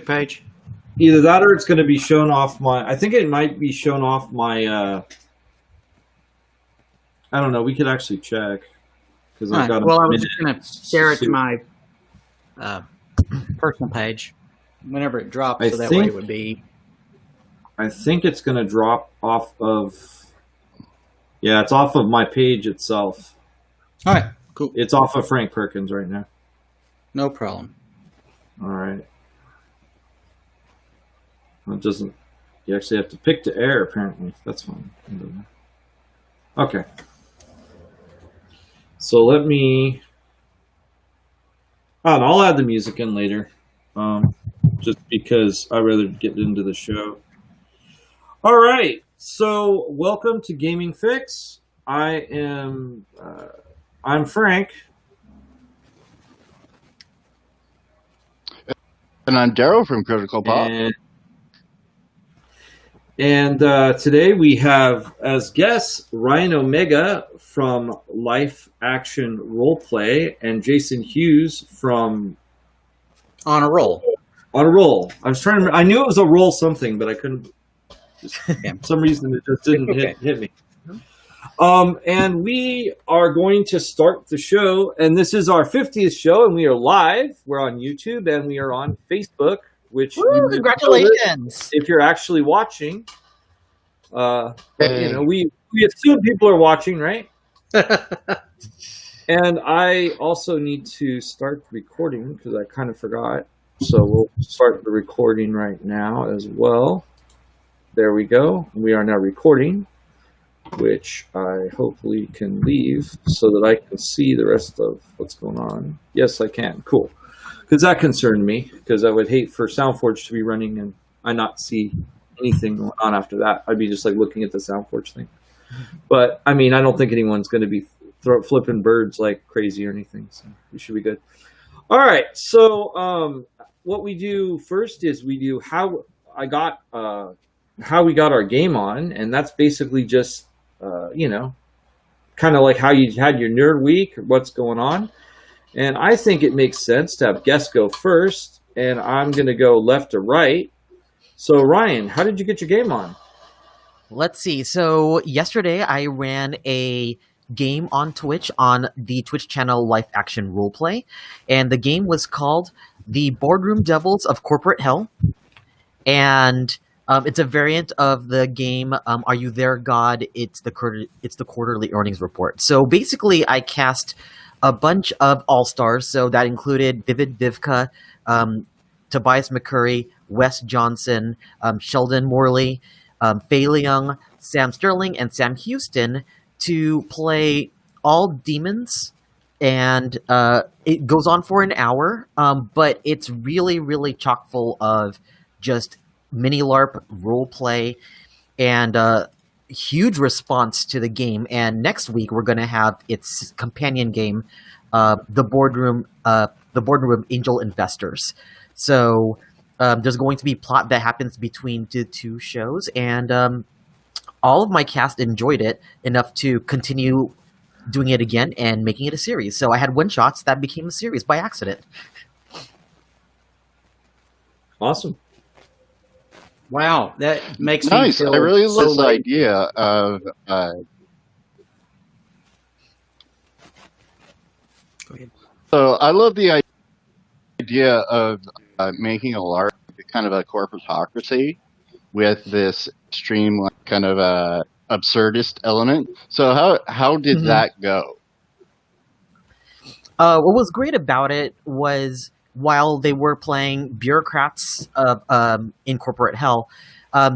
page? Either that or it's going to be shown off my... I think it might be shown off my... I don't know. We could actually check. Because I've got well, I was just going to share it to my personal page whenever it drops, so that way it would be... I think it's going to drop off of... Yeah, it's off of my page itself. All right, cool. It's off of Frank Perkins right now. No problem. All right. It doesn't... You actually have to pick to air, apparently. That's fine. Okay. So let me... Oh, and I'll add the music in later. Just because I'd rather get into the show. All right. So welcome to Gaming Fixx. I'm Frank. And I'm Daryl from Critical Pop. And today we have as guests Ryan Omega from Life Action Roleplay and Jason Hughes from On a Roll. On a Roll. I was trying to. I knew it was a roll something, but I couldn't. For some reason, it just didn't hit me. And we are going to start the show, and this is our 50th show, and we are live. We're on YouTube, and we are on Facebook. Which congratulations! If you're actually watching, you know, we assume people are watching, right? And I also need to start recording because I kind of forgot. So we'll start the recording right now as well. There we go. We are now recording, which I hopefully can leave so that I can see the rest of what's going on. Yes, I can. Cool. Because that concerned me, because I would hate for SoundForge to be running and I not see anything going on after that. I'd be just like looking at the SoundForge thing. But, I mean, I don't think anyone's going to be flipping birds like crazy or anything, so we should be good. All right, so what we do first is we do how we got our game on, and that's basically just, you know, kind of like how you had your nerd week, or what's going on. And I think it makes sense to have guests go first, and I'm going to go left to right. So, Ryan, how did you get your game on? Let's see. So, yesterday I ran a game on Twitch on the Twitch channel Life Action Roleplay, and the game was called The Boardroom Devils of Corporate Hell. And it's a variant of the game Are You There, God? It's the quarterly earnings report. So, basically, I cast a bunch of all-stars, so that included Vivid Vivka, Tobias McCurry, Wes Johnson, Sheldon Morley, Fei Leung, Sam Sterling, and Sam Houston to play all demons, and it goes on for an hour, but it's really, really chock full of just mini-LARP roleplay and huge response to the game. And next week we're going to have its companion game, the boardroom Angel Investors. So there's going to be plot that happens between the two shows, and all of my cast enjoyed it enough to continue doing it again and making it a series. So I had one shots that became a series by accident. Awesome. Wow, that makes me nice. feel I really love the like... idea of. Go ahead. So I love the idea of making a LARP kind of a corporatocracy with this extreme kind of absurdist element. So how did that go? What was great about it was, while they were playing bureaucrats in corporate hell,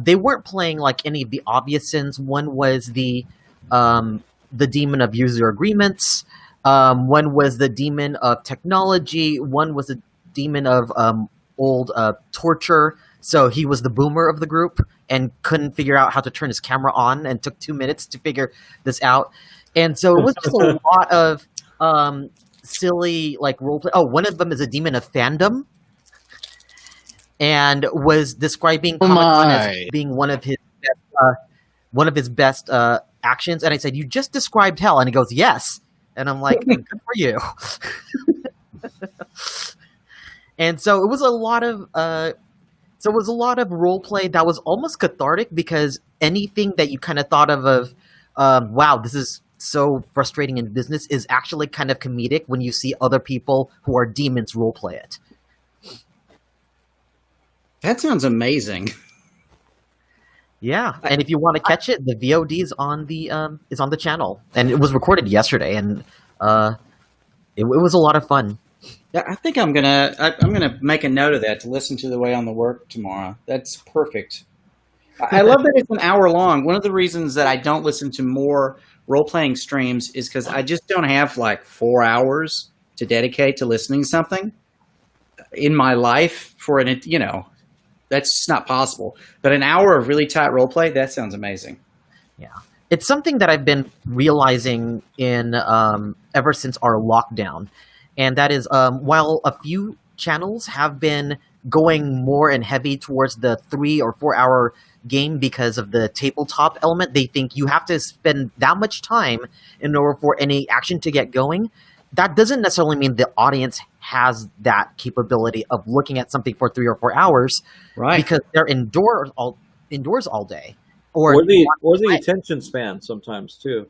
they weren't playing like any of the obvious sins. One was the demon of user agreements. One was the demon of technology. One was the demon of old torture. So he was the boomer of the group and couldn't figure out how to turn his camera on, and took 2 minutes to figure this out. And so it was just a lot of silly like roleplay. Oh, one of them is a demon of fandom, and was describing Comic-Con as being one of his best actions. And I said, "You just described hell," and he goes, "Yes." And I'm like, "Good for you." And so it was a lot of So it was a lot of role play that was almost cathartic because anything that you kind of thought of, wow, this is so frustrating in business, is actually kind of comedic when you see other people who are demons role play it. That sounds amazing. Yeah, and if you want to catch it, the VOD is on the channel, and it was recorded yesterday, and it was a lot of fun. Yeah, I think I'm gonna make a note of that to listen to the way on the work tomorrow. That's perfect. I love that it's an hour long. One of the reasons that I don't listen to more role-playing streams is because I just don't have like 4 hours to dedicate to listening to something in my life for an, that's just not possible. But an hour of really tight role play, that sounds amazing. Yeah. It's something that I've been realizing in ever since our lockdown. And that is, while a few channels have been going more and heavy towards the 3 or 4 hour game because of the tabletop element, they think you have to spend that much time in order for any action to get going. That doesn't necessarily mean the audience has that capability of looking at something for 3 or 4 hours, right? Because they're indoors all day, or the attention span sometimes too.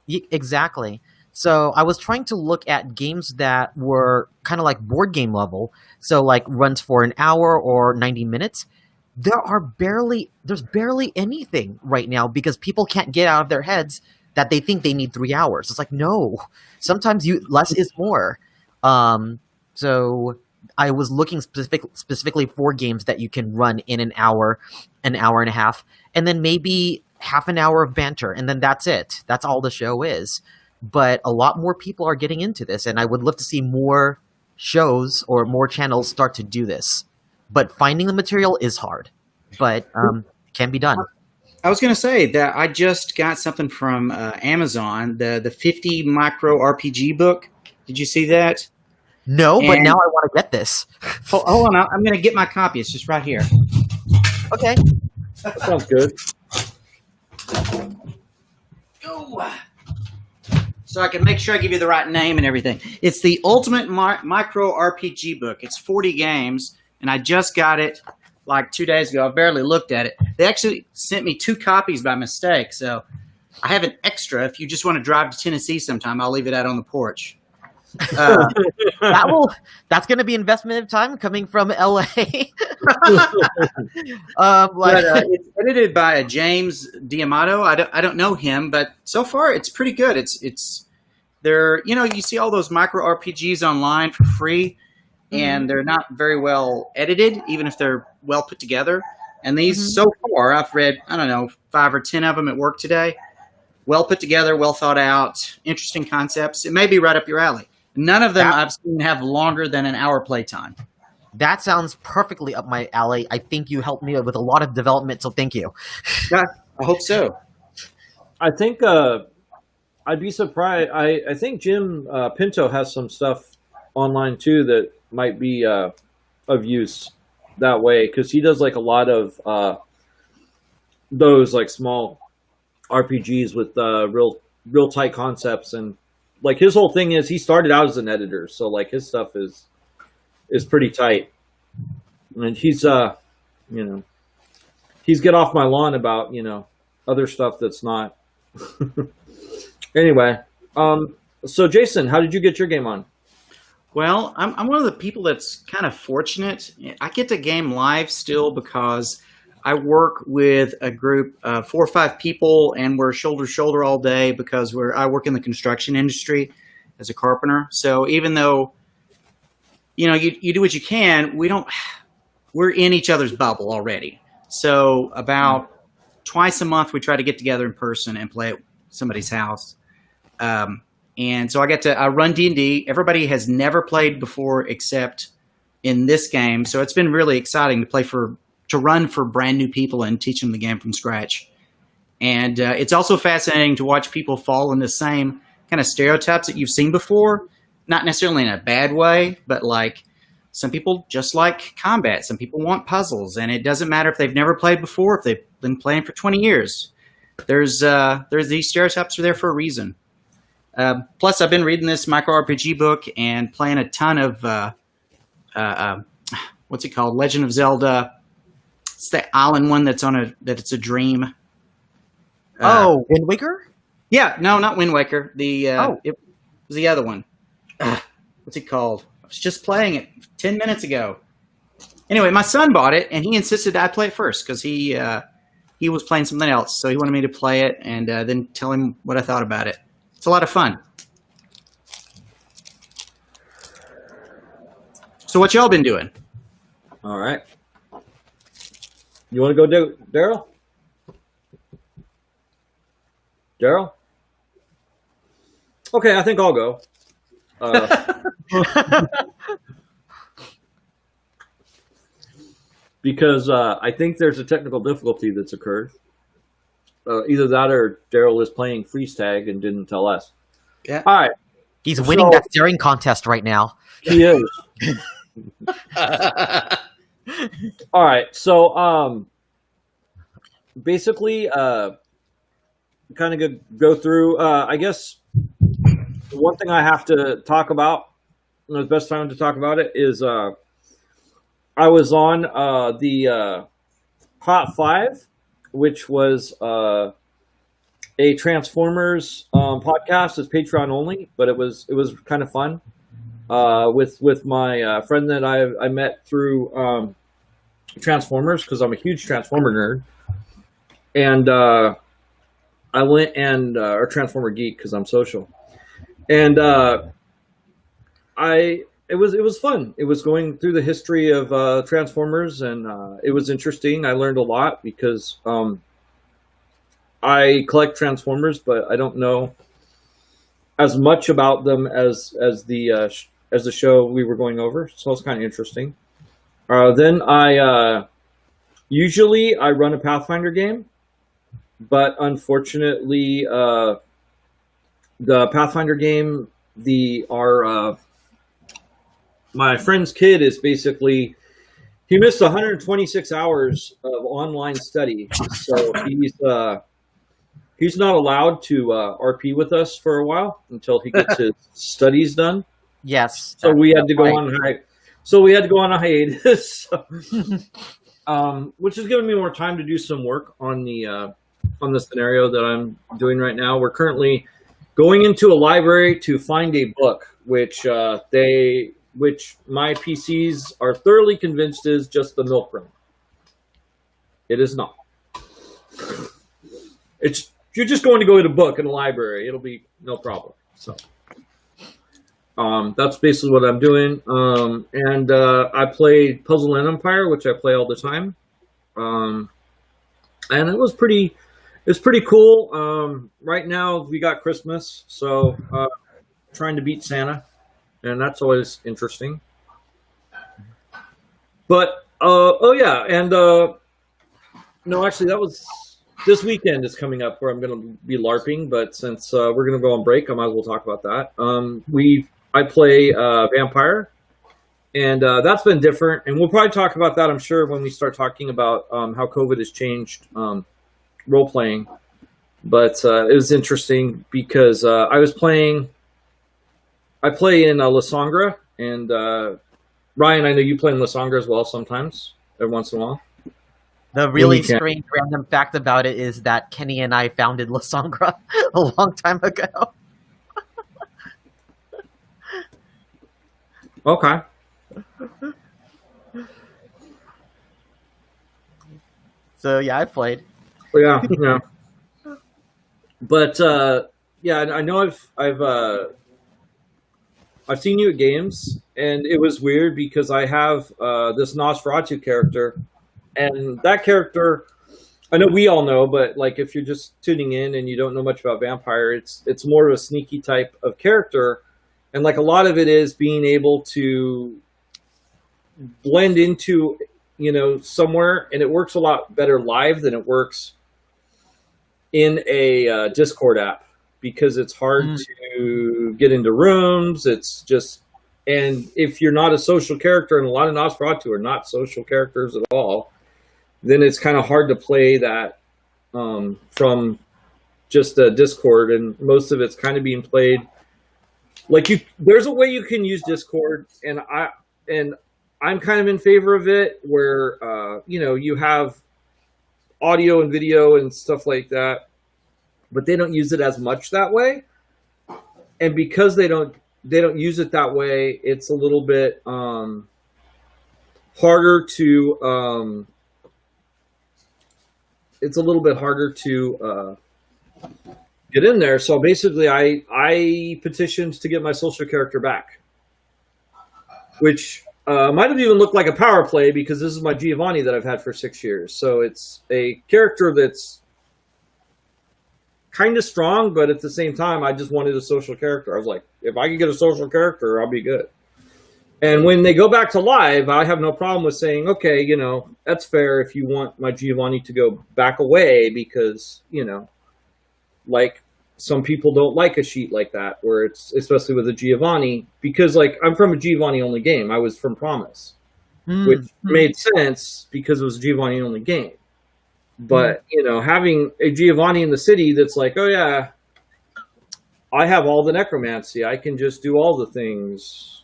Exactly. So I was trying to look at games that were kind of like board game level, so like runs for an hour or 90 minutes. There's barely anything right now because people can't get out of their heads that they think they need 3 hours. It's like, no, sometimes less is more. So I was looking specifically for games that you can run in an hour and a half, and then maybe half an hour of banter, and then that's it. That's all the show is. But a lot more people are getting into this, and I would love to see more shows or more channels start to do this. But finding the material is hard, but it can be done. I was going to say that I just got something from Amazon, the 50 micro RPG book. Did you see that? No, but now I want to get this. Hold on, I'm going to get my copy. It's just right here. Okay. That sounds good. So I can make sure I give you the right name and everything. It's the Ultimate Micro RPG book. It's 40 games, and I just got it like 2 days ago. I barely looked at it. They actually sent me 2 copies by mistake, so I have an extra. If you just want to drive to Tennessee sometime, I'll leave it out on the porch. That's going to be investment of time coming from LA. It's edited by James D'Amato. I don't know him, but so far it's pretty good. It's you see all those micro RPGs online for free, and they're not very well edited, even if they're well put together. And these so far, I've read 5 or 10 of them at work today. Well put together, well thought out, interesting concepts. It may be right up your alley. None of them I've seen have longer than an hour playtime. That sounds perfectly up my alley. I think you helped me with a lot of development, so thank you. Yeah, I hope so. I think I'd be surprised. I think Jim Pinto has some stuff online too that might be of use that way, because he does like a lot of those like small RPGs with real tight concepts, and like his whole thing is he started out as an editor, so like his stuff is pretty tight, and he's get off my lawn about other stuff that's not. Anyway, so Jason, how did you get your game on? Well, I'm one of the people that's kind of fortunate. I get to game live still because I work with a group of 4 or 5 people, and we're shoulder to shoulder all day because I work in the construction industry as a carpenter. So even though, you do what you can, we're in each other's bubble already. So about twice a month, we try to get together in person and play at somebody's house. And so I run D&D. Everybody has never played before except in this game. So it's been really exciting to run for brand new people and teach them the game from scratch. And it's also fascinating to watch people fall in the same kind of stereotypes that you've seen before, not necessarily in a bad way, but like some people just like combat. Some people want puzzles, and it doesn't matter if they've never played before, if they've been playing for 20 years. There's these stereotypes are there for a reason. Plus, I've been reading this micro RPG book and playing a ton of what's it called? Legend of Zelda It's the island one that it's a dream. Wind Waker? Yeah, no, not Wind Waker. It was the other one. What's it called? I was just playing it 10 minutes ago. Anyway, my son bought it, and he insisted I play it first because he was playing something else. So he wanted me to play it and then tell him what I thought about it. It's a lot of fun. So what y'all been doing? All right. You want to go, Daryl? Daryl? Okay, I think I'll go. Because I think there's a technical difficulty that's occurred. Either that or Daryl is playing freeze tag and didn't tell us. Yeah. All right. He's winning that staring contest right now. He is. All right. So basically, kind of go through, I guess the one thing I have to talk about, the best time to talk about it is I was on the Hot 5, which was a Transformers podcast. It's Patreon only, but it was kind of fun with my friend that I met through Transformers, because I'm a huge Transformer nerd, and I went and or Transformer geek because I'm social, and it was fun. It was going through the history of Transformers, and it was interesting. I learned a lot because I collect Transformers, but I don't know as much about them as the show we were going over. So it's kind of interesting. Then I usually run a Pathfinder game, but unfortunately, the Pathfinder game, my friend's kid is basically, he missed 126 hours of online study, so he's not allowed to RP with us for a while until he gets his studies done. Yes. So we had to go on a hiatus, which has given me more time to do some work on the scenario that I'm doing right now. We're currently going into a library to find a book, which my PCs are thoroughly convinced is just the milk run. It is not. You're just going to go get a book in a library. It'll be no problem. So that's basically what I'm doing. And I played Puzzle and Empire, which I play all the time. And it was pretty cool. Right now we got Christmas, so trying to beat Santa, and that's always interesting. But no, actually that was this weekend is coming up where I'm going to be LARPing, but since we're going to go on break, I might as well talk about that. I play Vampire, and that's been different, and we'll probably talk about that, I'm sure, when we start talking about how COVID has changed role-playing. But it was interesting because I play in Lasangre, and Ryan, I know you play in Lasangre as well sometimes, every once in a while. The really strange random fact about it is that Kenny and I founded Lasangre a long time ago. Okay. So yeah, I played. Yeah. But I know I've seen you at games, and it was weird because I have this Nosferatu character, and that character, I know we all know, but like if you're just tuning in and you don't know much about Vampire, it's more of a sneaky type of character, and like a lot of it is being able to blend into somewhere, and it works a lot better live than it works in a Discord app, because it's hard to get into rooms. It's just, and if you're not a social character, and a lot of Nosferatu are not social characters at all, then it's kind of hard to play that from just a Discord, and most of it's kind of being played like there's a way you can use Discord, and I'm kind of in favor of it, where you have audio and video and stuff like that, but they don't use it as much that way. And because they don't use it that way, it's a little bit harder to get in there. So basically, I petitioned to get my social character back, which might have even looked like a power play, because this is my Giovanni that I've had for 6 years. So it's a character that's kind of strong, but at the same time, I just wanted a social character. I was like, if I could get a social character, I'll be good. And when they go back to live, I have no problem with saying, okay, that's fair if you want my Giovanni to go back away, because, like, some people don't like a sheet like that, where it's, especially with a Giovanni, because, like, I'm from a Giovanni only game. I was from Promise, which made sense because it was a Giovanni only game. But, having a Giovanni in the city that's like, oh yeah, I have all the necromancy, I can just do all the things,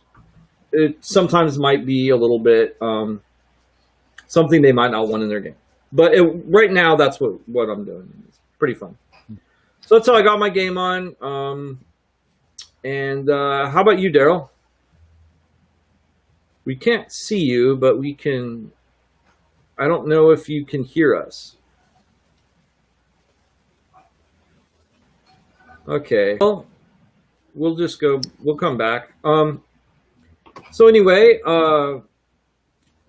it sometimes might be a little bit something they might not want in their game. But right now, that's what I'm doing. It's pretty fun. So that's how I got my game on. And how about you, Daryl? We can't see you, but we can... I don't know if you can hear us. Okay. Well, we'll just go. We'll come back. So anyway,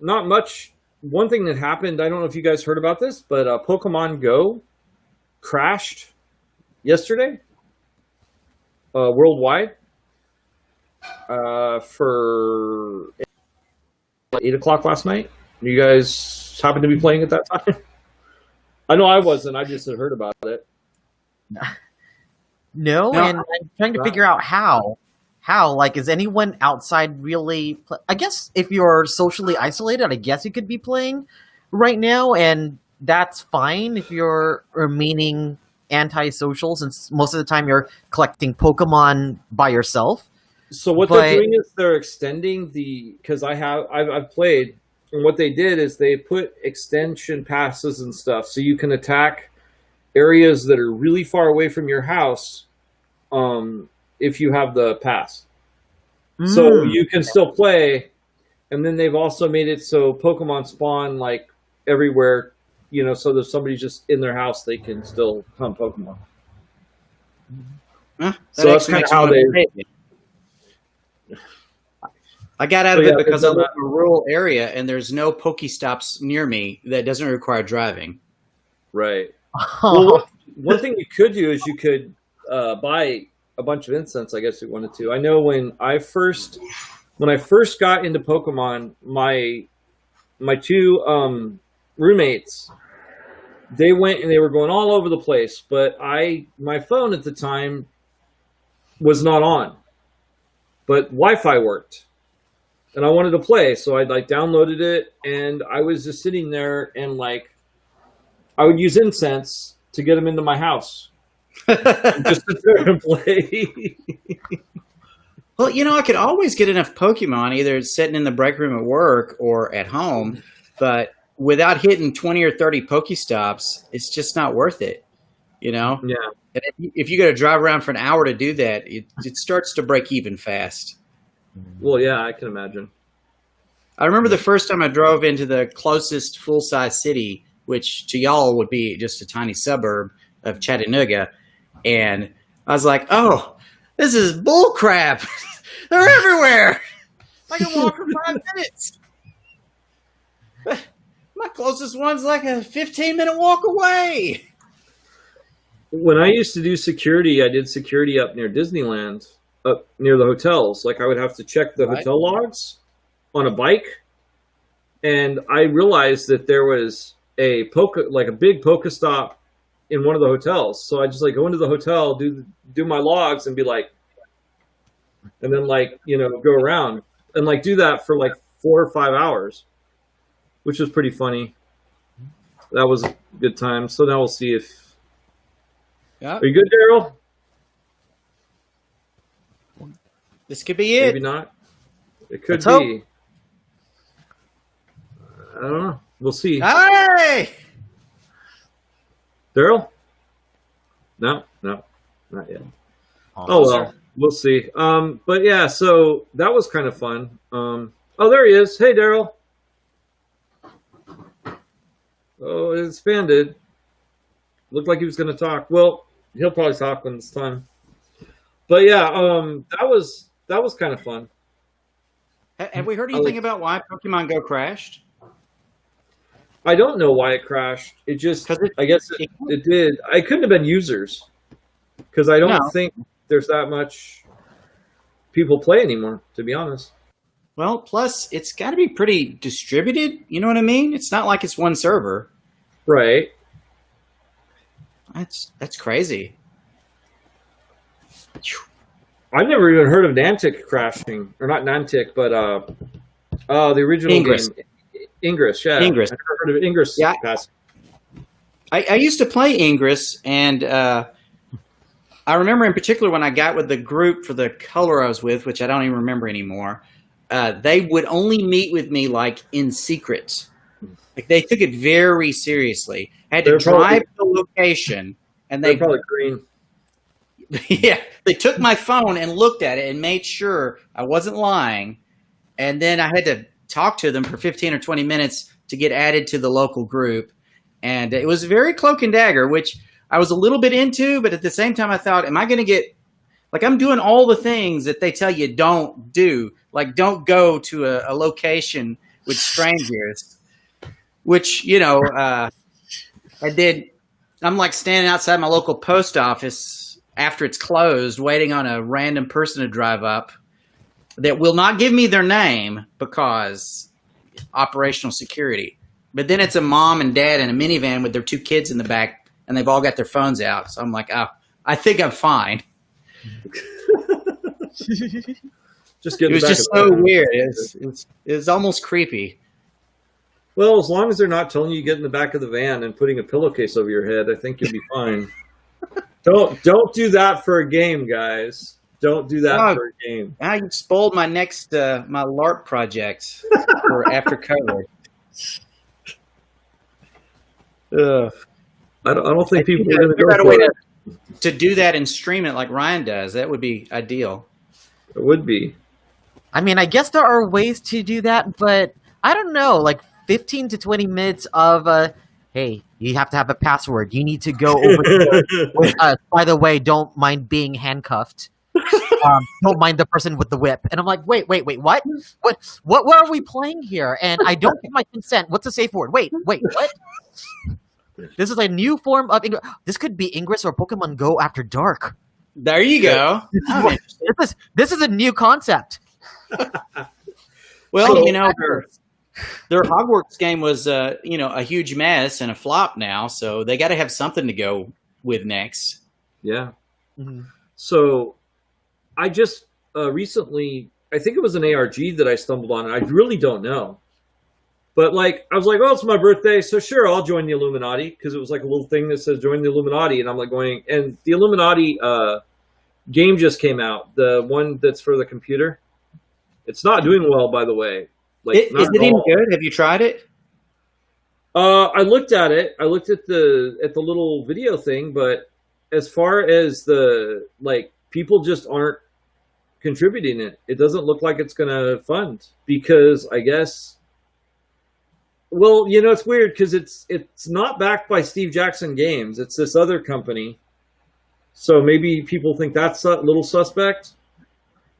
not much. One thing that happened, I don't know if you guys heard about this, but Pokemon Go crashed yesterday worldwide for 8 o'clock last night. You guys happened to be playing at that time? I know I wasn't. I just had heard about it. No, and I'm trying to figure out how. How? Like, is anyone outside really... I guess if you're socially isolated, I guess you could be playing right now, and that's fine if you're remaining antisocial, since most of the time you're collecting Pokemon by yourself. So what they're doing is they're extending the... Because I've played, and what they did is they put extension passes and stuff, so you can attack areas that are really far away from your house if you have the pass. So you can still play, and then they've also made it so Pokemon spawn like everywhere, so that if somebody's just in their house, they can still hunt Pokemon. So that's kind of how they... I got out of it because I live in a rural area, and there's no Pokestops near me that doesn't require driving. Right. Well, one thing you could do is you could buy a bunch of incense, I guess you wanted to. I know when I first got into Pokemon, my two roommates, they went and they were going all over the place, but my phone at the time was not on, but Wi-Fi worked, and I wanted to play, so I downloaded it, and I was just sitting there, and I would use incense to get them into my house. Just sit there and play. Well, I could always get enough Pokemon, either sitting in the break room at work or at home, but without hitting 20 or 30 Pokestops, it's just not worth it, Yeah. And if you got to drive around for an hour to do that, it starts to break even fast. Well, yeah, I can imagine. I remember the first time I drove into the closest full-size city, which to y'all would be just a tiny suburb of Chattanooga, and I was like, oh, this is bull crap. They're everywhere. I can walk for 5 minutes. My closest one's like a 15-minute walk away. When I used to do security, I did security up near Disneyland, up near the hotels. I would have to check the hotel logs on a bike, and I realized that there was a big Pokestop in one of the hotels. So I just go into the hotel, do my logs, and be like, and then go around and do that for 4 or 5 hours, which was pretty funny. That was a good time. So now we'll see if... Yeah. Are you good, Daryl? This could be it. Maybe not. It could be. I don't know. We'll see. Hey! Daryl? No, not yet. Oh well, we'll see. But yeah, so that was kind of fun. There he is. Hey, Daryl. Oh, it expanded. Looked like he was going to talk. Well, he'll probably talk when it's time. But yeah, that was kind of fun. Have we heard anything about why Pokemon Go crashed? I don't know why it crashed. It just, I guess it did. I couldn't have been users because I don't think there's that much people play anymore, to be honest. Well, plus it's got to be pretty distributed. You know what I mean? It's not like it's one server. Right. That's crazy. I've never even heard of Niantic crashing, or not Niantic, but the original Ingress. game. Ingress, yeah. Ingress. I've never heard of Ingress. Yeah. I used to play Ingress, and I remember in particular when I got with the group for the color I was with, which I don't even remember anymore, they would only meet with me like in secret. Like they took it very seriously. I had to drive to the location, and they're probably green. Yeah, they took my phone and looked at it and made sure I wasn't lying, and then I had to talk to them for 15 or 20 minutes to get added to the local group. And it was very cloak and dagger, which I was a little bit into, but at the same time I thought, am I going to get, like I'm doing all the things that they tell you don't do, like don't go to a location with strangers, which, I did. I'm like standing outside my local post office after it's closed, waiting on a random person to drive up that will not give me their name because operational security. But then it's a mom and dad in a minivan with their 2 kids in the back, and they've all got their phones out. So I'm like, oh, I think I'm fine. It was just so weird. It was almost creepy. Well, as long as they're not telling you to get in the back of the van and putting a pillowcase over your head, I think you'll be fine. Don't do that for a game, guys. Don't do that for a game. Now you spoiled my next my LARP project for after COVID. I don't think people are going to go go for it. To do that and stream it like Ryan does. That would be ideal. It would be. I mean, I guess there are ways to do that, but I don't know. Like 15 to 20 minutes of hey, you have to have a password. You need to go over there. By the way, don't mind being handcuffed. Don't mind the person with the whip. And I'm like, wait, what? What are we playing here? And I don't get my consent. What's the safe word? Wait, what? This is a new form of Ingress. This could be Ingress or Pokemon Go After Dark. There you go. This is a new concept. Well, so, their Hogwarts game was a huge mess and a flop now, so they got to have something to go with next. Yeah. Mm-hmm. So I just recently, I think it was an ARG that I stumbled on, and I really don't know. But I was like, oh, it's my birthday, so sure, I'll join the Illuminati, because it was like a little thing that says join the Illuminati, and I'm like going, and the Illuminati game just came out, the one that's for the computer. It's not doing well, by the way. Is it even good? Have you tried it? I looked at it. I looked at the little video thing, but as far as people just aren't contributing it. It doesn't look like it's going to fund because I guess. Well, it's weird because it's not backed by Steve Jackson Games. It's this other company. So maybe people think that's a little suspect.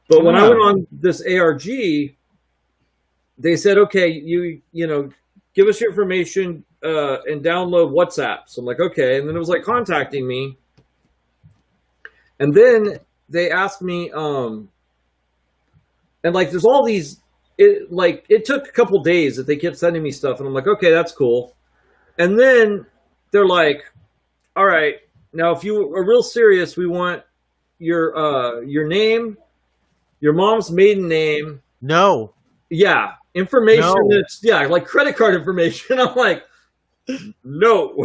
But when I went on this ARG, they said, okay, you give us your information and download WhatsApp. So I'm like, okay. And then it was like contacting me. And then they asked me, and there's all these, it took a couple days that they kept sending me stuff. And I'm like, okay, that's cool. And then they're like, all right, now if you are real serious, we want your name, your mom's maiden name. No. Yeah. Information that's, like credit card information. I'm like, no.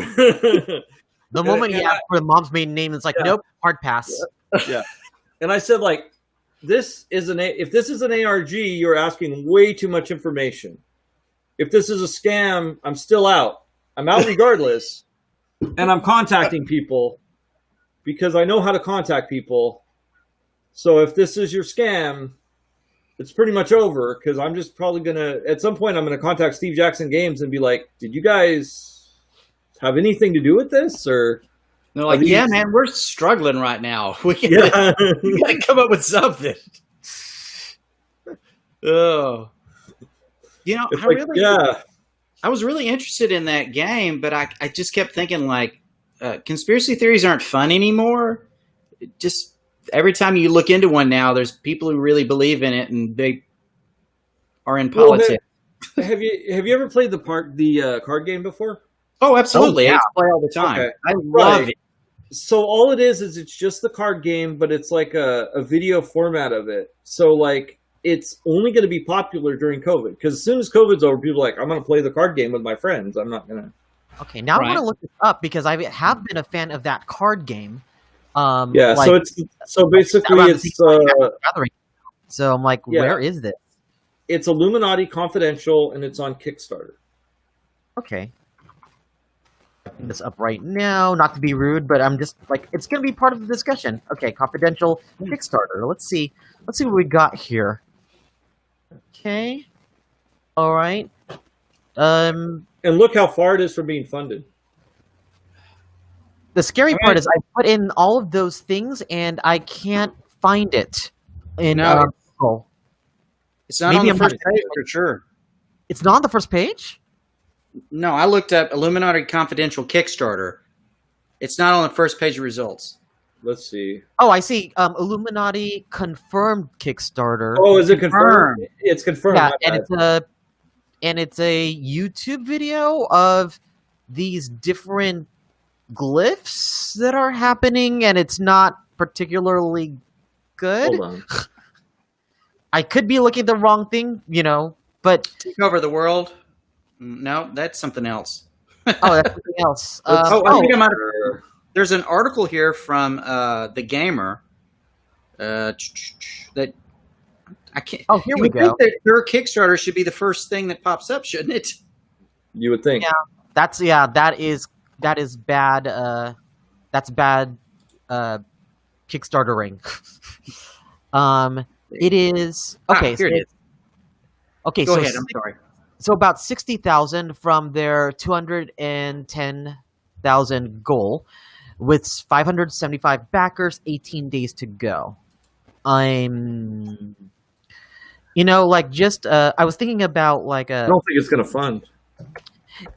The moment you ask for the mom's maiden name, it's like, nope, hard pass. Yeah. And I said, if this is an ARG, you're asking way too much information. if this is a scam, I'm still out. I'm out regardless, and I'm contacting people because I know how to contact people. So if this is your scam, it's pretty much over because I'm just probably gonna at some point I'm gonna contact Steve Jackson Games and be like, "Did you guys have anything to do with this?" Or they're like, "Yeah, man, we're struggling right now. We yeah. gotta come up with something." Oh, I was really interested in that game, but I just kept thinking like, conspiracy theories aren't fun anymore. Just every time you look into one now, there's people who really believe in it, and they are in politics. Have you ever played the card game before? Oh, absolutely. Oh, yeah. I play all the time. Okay. I love it. So all it is it's just the card game, but it's like a video format of it. So like it's only going to be popular during COVID because as soon as COVID's over, people are like, I'm going to play the card game with my friends. I'm not going to. Okay, now I want to look this up because I have been a fan of that card game. Yeah, like, so basically it's so I'm like, where is this? It's Illuminati Confidential and it's on Kickstarter. Okay. Putting this up right now, not to be rude, but I'm just like, it's going to be part of the discussion. Okay, Confidential Kickstarter. Let's see what we got here. Okay. All right. And look how far it is from being funded. The scary part is I put in all of those things and I can't find it. It's not on the first page for sure. It's not on the first page? No, I looked up Illuminati Confidential Kickstarter. It's not on the first page of results. Let's see. Oh, I see. Illuminati confirmed Kickstarter. Oh, is it confirmed? It's confirmed. Yeah, and it's a YouTube video of these different glyphs that are happening, and it's not particularly good. Hold on. I could be looking at the wrong thing, but Take over the world. No, that's something else. Oh, that's something else. I think I might have. There's an article here from The Gamer that I can't. Oh, here we go. Think that their Kickstarter should be the first thing that pops up, shouldn't it? You would think. Yeah, that is bad. That's bad. Kickstartering. It is okay. Here it is. Okay, Go ahead. I'm sorry. So about 60,000 from their 210,000 goal, with 575 backers, 18 days to go. I was thinking about like I don't think it's going to fund.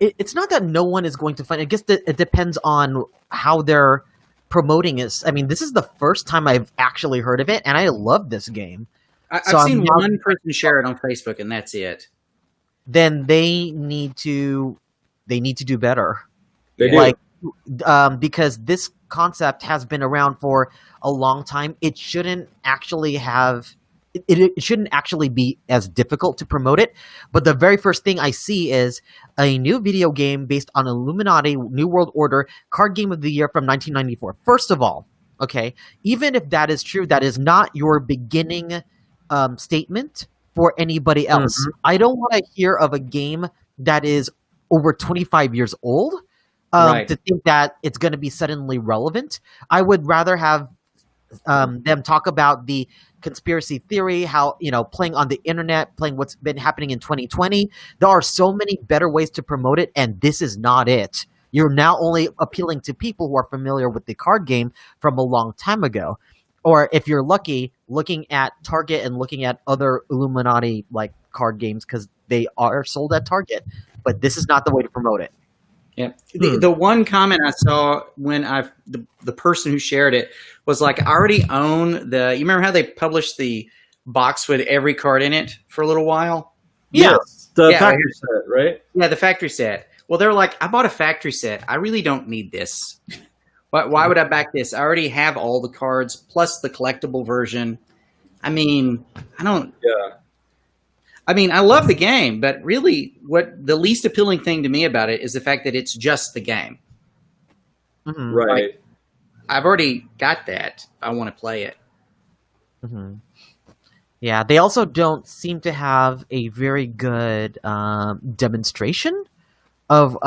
It's not that no one is going to fund. I guess it depends on how they're promoting it. I mean, this is the first time I've actually heard of it, and I love this game. I've seen one person share it on Facebook, and that's it. Then they need to do better. They do. Because this concept has been around for a long time. It shouldn't actually be as difficult to promote it. But the very first thing I see is a new video game based on Illuminati New World Order card game of the year from 1994. First of all, okay, even if that is true, that is not your beginning statement for anybody else. Mm-hmm. I don't want to hear of a game that is over 25 years old to think that it's going to be suddenly relevant. I would rather have them talk about the conspiracy theory, how, playing on the internet, playing what's been happening in 2020. There are so many better ways to promote it, and this is not it. You're now only appealing to people who are familiar with the card game from a long time ago. Or if you're lucky, looking at Target and looking at other Illuminati like card games because they are sold at Target. But this is not the way to promote it. Yeah. The one comment I saw when the person who shared it was like, I already own you remember how they published the box with every card in it for a little while? Yeah. Yes, the factory set, right? Yeah, the factory set. Well, they're like, I bought a factory set. I really don't need this. Why would I back this? I already have all the cards plus the collectible version. I mean, I don't. Yeah. I mean, I love the game, but really, what the least appealing thing to me about it is the fact that it's just the game. Mm-hmm. Right. I've already got that. I want to play it. Mm-hmm. Yeah, they also don't seem to have a very good demonstration of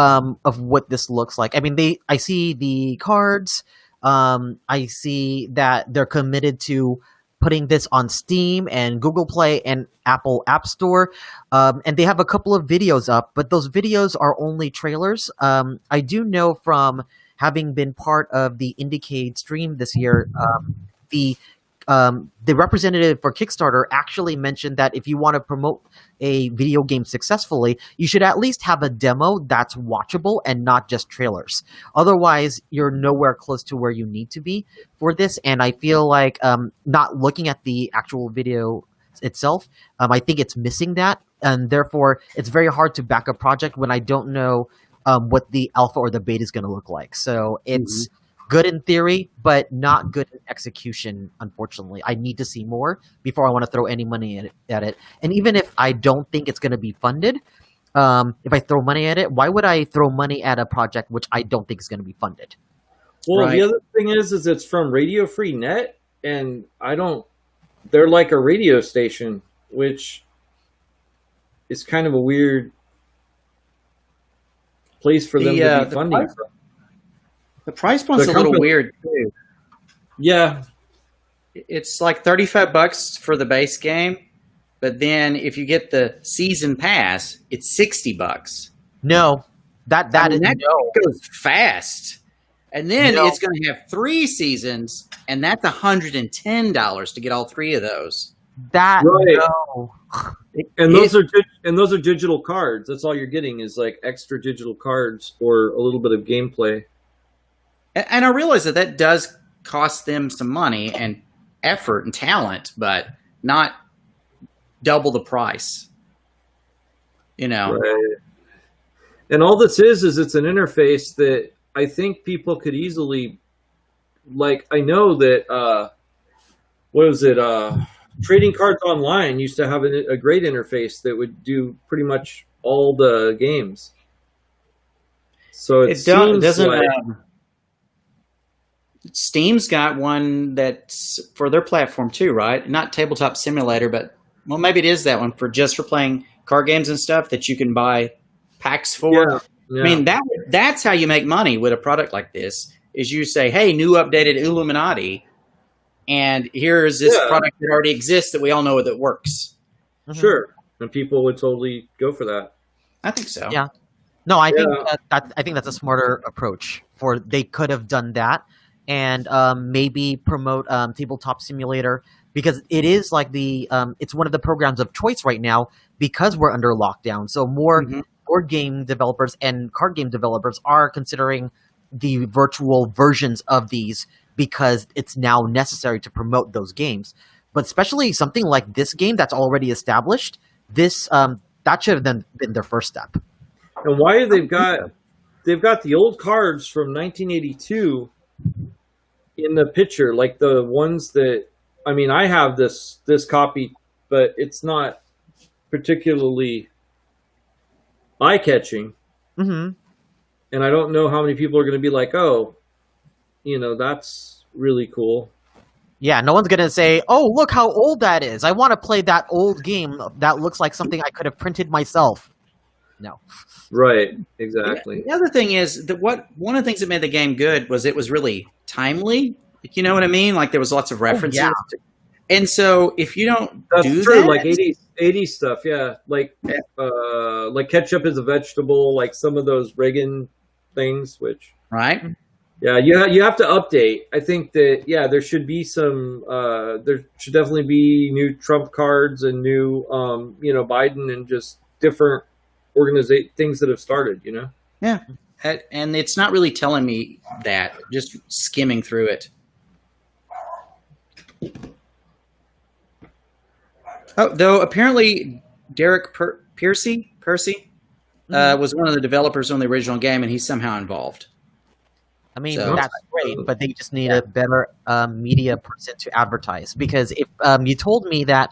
what this looks like. I mean, I see the cards. I see that they're committed to putting this on Steam and Google Play and Apple App Store, and they have a couple of videos up, but those videos are only trailers. I do know from having been part of the Indiecade stream this year, the the representative for Kickstarter actually mentioned that if you want to promote a video game successfully, you should at least have a demo that's watchable and not just trailers. Otherwise, you're nowhere close to where you need to be for this. And I feel like not looking at the actual video itself, I think it's missing that. And therefore, it's very hard to back a project when I don't know what the alpha or the beta is going to look like. So it's good in theory, but not good in execution, unfortunately. I need to see more before I want to throw any money at it. And even if I don't think it's going to be funded, if I throw money at it, why would I throw money at a project which I don't think is going to be funded? Well, Right. the other thing is it's from Radio Free Net, and they're like a radio station, which is kind of a weird place for them to be The funding price- from. The price point's The a little company- weird too. Yeah, It's like $35 for the base game, but then if you get the season pass, it's $60. No, that I mean, is that no. goes fast. And then No. it's going to have 3 seasons, and that's $110 to get all 3 of those. That Right. no. and those are digital cards. That's all you're getting is like extra digital cards or a little bit of gameplay. And I realize that does cost them some money and effort and talent, but not double the price. You know, Right. And all this is it's an interface that I think people could easily, like, I know that, what was it, Trading Cards Online used to have a great interface that would do pretty much all the games. So it seems doesn't. like, Steam's got one that's for their platform too, right? Not Tabletop Simulator, but well, maybe it is that one for playing card games and stuff that you can buy packs for. yeah. I mean, that's how you make money with a product like this. Is you say, "Hey, new updated Illuminati, and here's this Yeah. product that already exists that we all know that works." Mhm. Sure. And people would totally go for that. I think so. Yeah. No, I think Yeah. I think that's a smarter approach. They could have done that and maybe promote Tabletop Simulator because it is like it's one of the programs of choice right now because we're under lockdown. So more Mhm. board game developers and card game developers are considering the virtual versions of these because it's now necessary to promote those games. But especially something like this game that's already established, this that should have been their first step. And why they've got the old cards from 1982 in the picture, like the ones that, I mean, I have this copy, but it's not particularly eye-catching, Mm-hmm. and I don't know how many people are going to be like, oh, that's really cool. Yeah, no one's gonna say, "Oh, look how old that is! I want to play that old game that looks like something I could have printed myself." No. Right, exactly. The other thing is that one of the things that made the game good was it was really timely. You know what I mean? Like there was lots of references. yeah. And so if you don't That's do true, that, like 80s stuff, yeah. Like ketchup is a vegetable, like some of those Reagan things, which right? yeah, you have to update. I think that there should be some there should definitely be new Trump cards and new Biden and just different things that have started, Yeah. And it's not really telling me that, just skimming through it. Oh, though apparently Derek Percy was one of the developers on the original game, and he's somehow involved. I mean, So- that's great, but they just need a better media person to advertise. Because if you told me that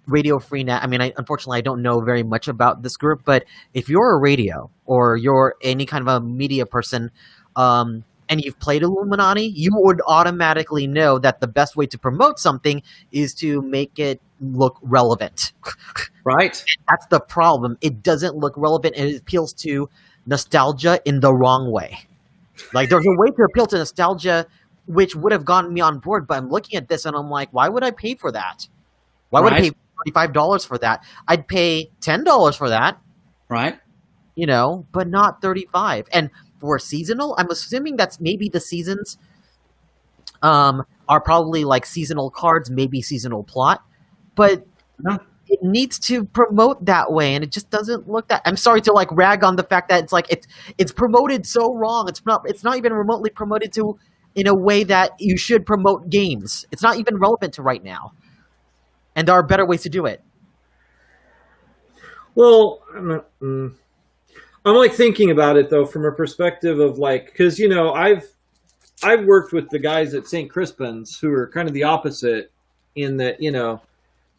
Radio Freenet, I mean, unfortunately, I don't know very much about this group, but if you're a radio or you're any kind of a media person and you've played Illuminati, you would automatically know that the best way to promote something is to make it look relevant. Right. That's the problem. It doesn't look relevant, and it appeals to nostalgia in the wrong way. Like, there's a way to appeal to nostalgia which would have gotten me on board, but I'm looking at this and I'm like, why would I pay for that? Why would I pay $35 for that? I'd pay $10 for that, Right. but not 35. And for seasonal, I'm assuming that's maybe the seasons are probably like seasonal cards, maybe seasonal plot, but No. it needs to promote that way, and it just doesn't look that. I'm sorry to like rag on the fact that it's like it's promoted so wrong. It's not even remotely promoted to in a way that you should promote games. It's not even relevant to right now, and there are better ways to do it. Well, I'm like thinking about it though from a perspective of like, because I've worked with the guys at St. Crispin's who are kind of the opposite in that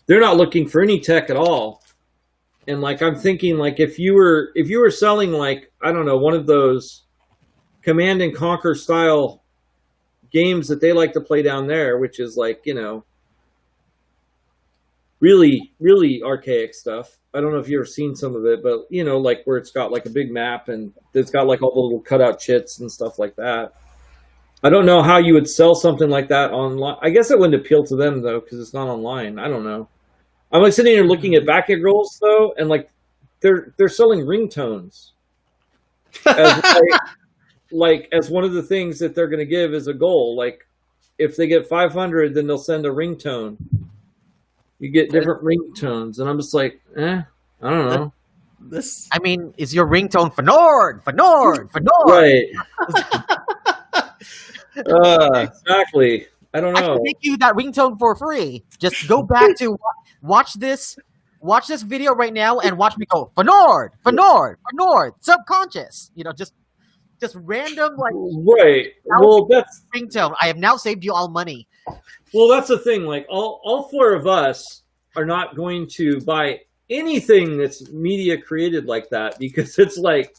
they're not looking for any tech at all, and like I'm thinking like if you were selling like I don't know one of those Command and Conquer style games that they like to play down there, which is like really, really archaic stuff. I don't know if you've ever seen some of it, but like where it's got like a big map and it's got like all the little cutout chits and stuff like that. I don't know how you would sell something like that online. I guess it wouldn't appeal to them though, because it's not online. I don't know. I'm like sitting here looking at back end rolls though, and like they're selling ringtones as like as one of the things that they're going to give as a goal. Like if they get 500, then they'll send a ringtone. You get different ringtones, and I'm just like, I don't know. I mean, is your ringtone Fnord? Right. Exactly. I don't know. I can make you that ringtone for free. Just go back to watch this video right now and watch me go Fnord, subconscious. Just random like right. Well, that's ringtone. I have now saved you all money. Well, that's the thing. Like all four of us are not going to buy anything that's media created like that because it's like,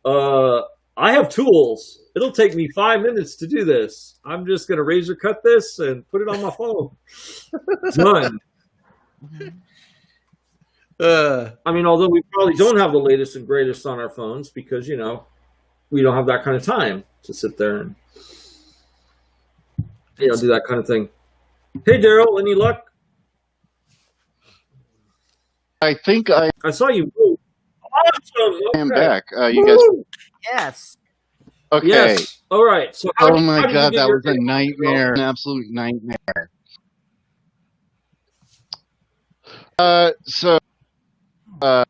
I have tools. It'll take me 5 minutes to do this. I'm just going to razor cut this and put it on my phone. Done. I mean, although we probably don't have the latest and greatest on our phones because, we don't have that kind of time to sit there and, do that kind of thing. Hey, Daryl, any luck? I think I saw you move. Awesome. Okay. am back. You guys. Yes. Okay. Yes. All right. So Oh my god, that was a nightmare. An absolute nightmare. So, as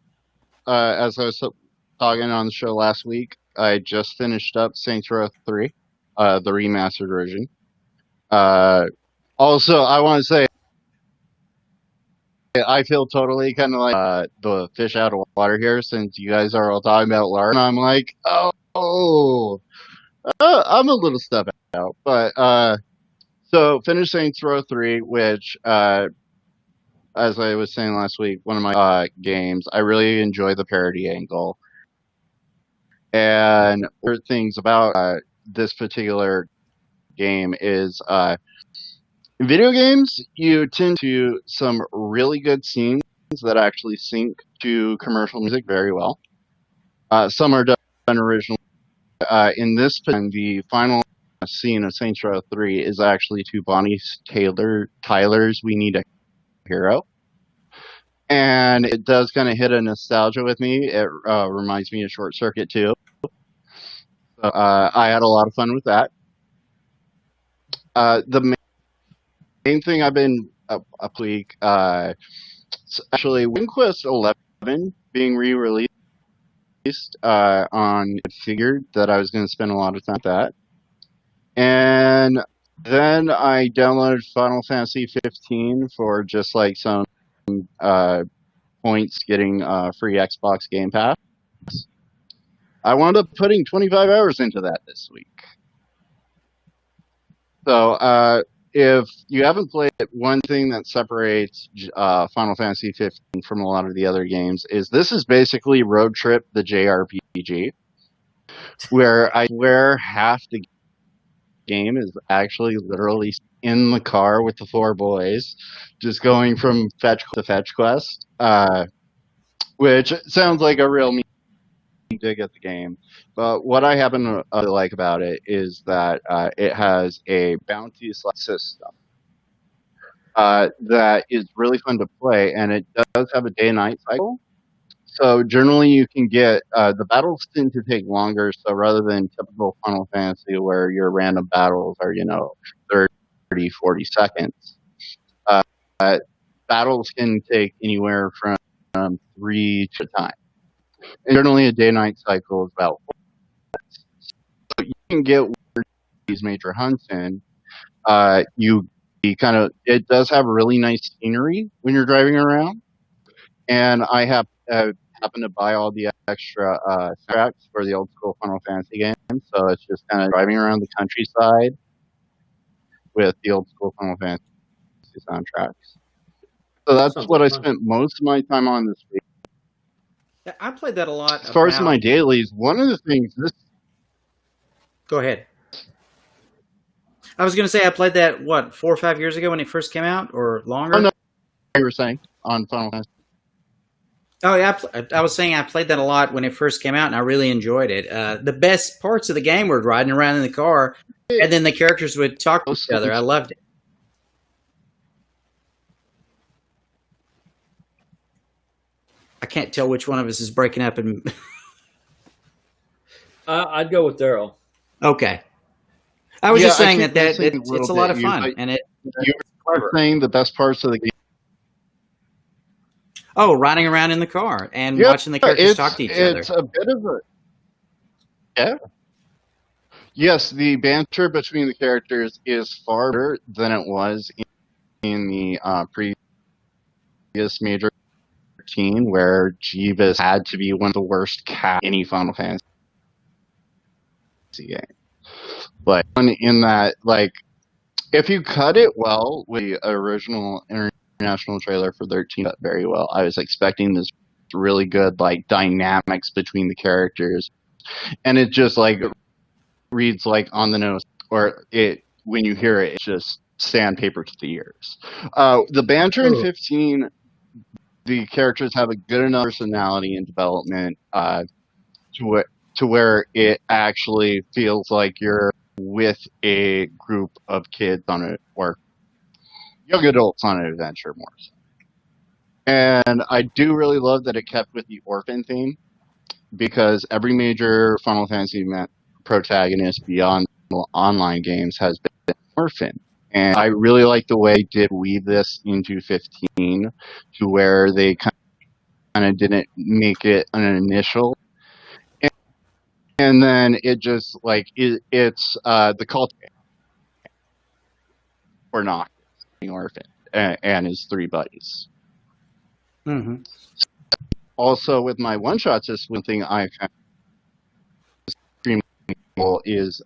I was talking on the show last week, I just finished up Saints Row 3, the remastered version. Also, I want to say, I feel totally kind of like the fish out of water here, since you guys are all talking about LAR, and I'm like, I'm a little step out. But, so, finished Saints Row 3, which, as I was saying last week, one of my games, I really enjoy the parody angle. And one of the things about this particular game is, in video games, you tend to some really good scenes that actually sync to commercial music very well. Some are done originally. In this, the final scene of Saints Row 3 is actually to Bonnie Tyler's "We Need a Hero." And it does kind of hit a nostalgia with me. It reminds me of Short Circuit 2. So, I had a lot of fun with that. The main thing I've been up week, actually, WinQuest 11 being re-released on. I figured that I was going to spend a lot of time with that, and then I downloaded Final Fantasy 15 for just like some points getting free Xbox Game Pass. I wound up putting 25 hours into that this week. So, if you haven't played it, one thing that separates Final Fantasy 15 from a lot of the other games is this is basically Road Trip, the JRPG, where I swear half the game is actually literally in the car with the four boys, just going from fetch to fetch quest, which sounds like a real mean dig at the game. But what I happen to like about it is that it has a bounty system that is really fun to play, and it does have a day and night cycle. So generally, you can get the battles tend to take longer. So rather than typical Final Fantasy, where your random battles are 30, 40 seconds, uh, battles can take anywhere from 3 to time. And generally, a day-night cycle is about 4 minutes. So you can get these major hunts in. It does have really nice scenery when you're driving around, and I have happened to buy all the extra soundtracks for the old school Final Fantasy games, so it's just kind of driving around the countryside with the old school Final Fantasy soundtracks. So that's Sounds what like I fun. spent most of my time on this week. Yeah, I played that a lot. As far as my dailies, one of the things Go ahead. I was going to say I played that 4 or 5 years ago when it first came out, or longer. Oh, no, you were saying on Final Fantasy. Oh yeah, I was saying I played that a lot when it first came out, and I really enjoyed it. The best parts of the game were riding around in the car, and then the characters would talk to each other. I loved it. I can't tell which one of us is breaking up. And I'd go with Daryl. okay, I was just saying that it's a lot of fun, and you were saying the best parts of the game. Oh, riding around in the car and watching the characters talk to each other. It's a bit of a Yes, the banter between the characters is far better than it was in the previous major team, where Jeeves had to be one of the worst cats in any Final Fantasy game. But in that, if you cut it well with the original international trailer for 13, cut very well. I was expecting this really good dynamics between the characters, and it just reads on the nose, or when you hear it, it's just sandpaper to the ears. The banter in 15, the characters have a good enough personality and development to where it actually feels like you're with a group of kids or young adults on an adventure more so. And I do really love that it kept with the orphan theme, because every major Final Fantasy protagonist beyond online games has been orphan. And I really like the way they did weave this into 15, to where they kind of didn't make it an initial. And then it just, it's the cult or not being orphan and his 3 buddies. Mm-hmm. Also, with my one-shots, this one thing I kind of extremely cool is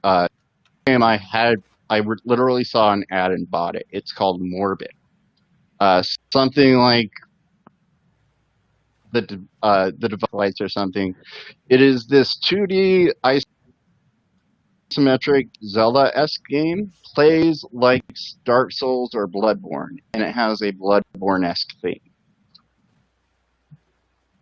game I literally saw an ad and bought it. It's called Morbid. Something like the device or something. It is this 2D isometric Zelda-esque game. Plays like Dark Souls or Bloodborne, and it has a Bloodborne-esque theme.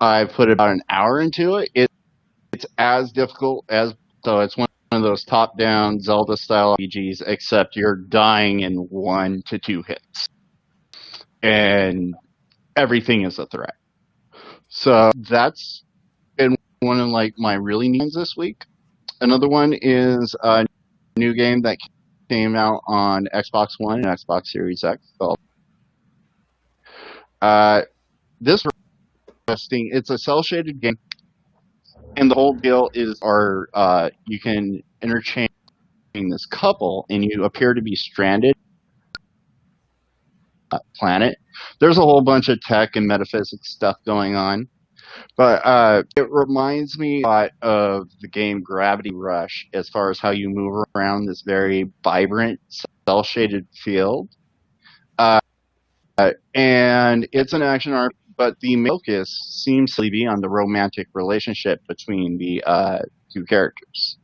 I put about an hour into it. It's as difficult so it's one of those top-down Zelda-style RPGs, except you're dying in 1 to 2 hits, and everything is a threat. So that's been one of my really neat ones this week. Another one is a new game that came out on Xbox One and Xbox Series X. This interesting. It's a cel-shaded game, and the whole deal is you can interchange this couple, and you appear to be stranded on a planet. There's a whole bunch of tech and metaphysics stuff going on, but it reminds me a lot of the game Gravity Rush as far as how you move around this very vibrant cel-shaded field. And it's an action RPG, but the focus seems to be on the romantic relationship between the 2 characters.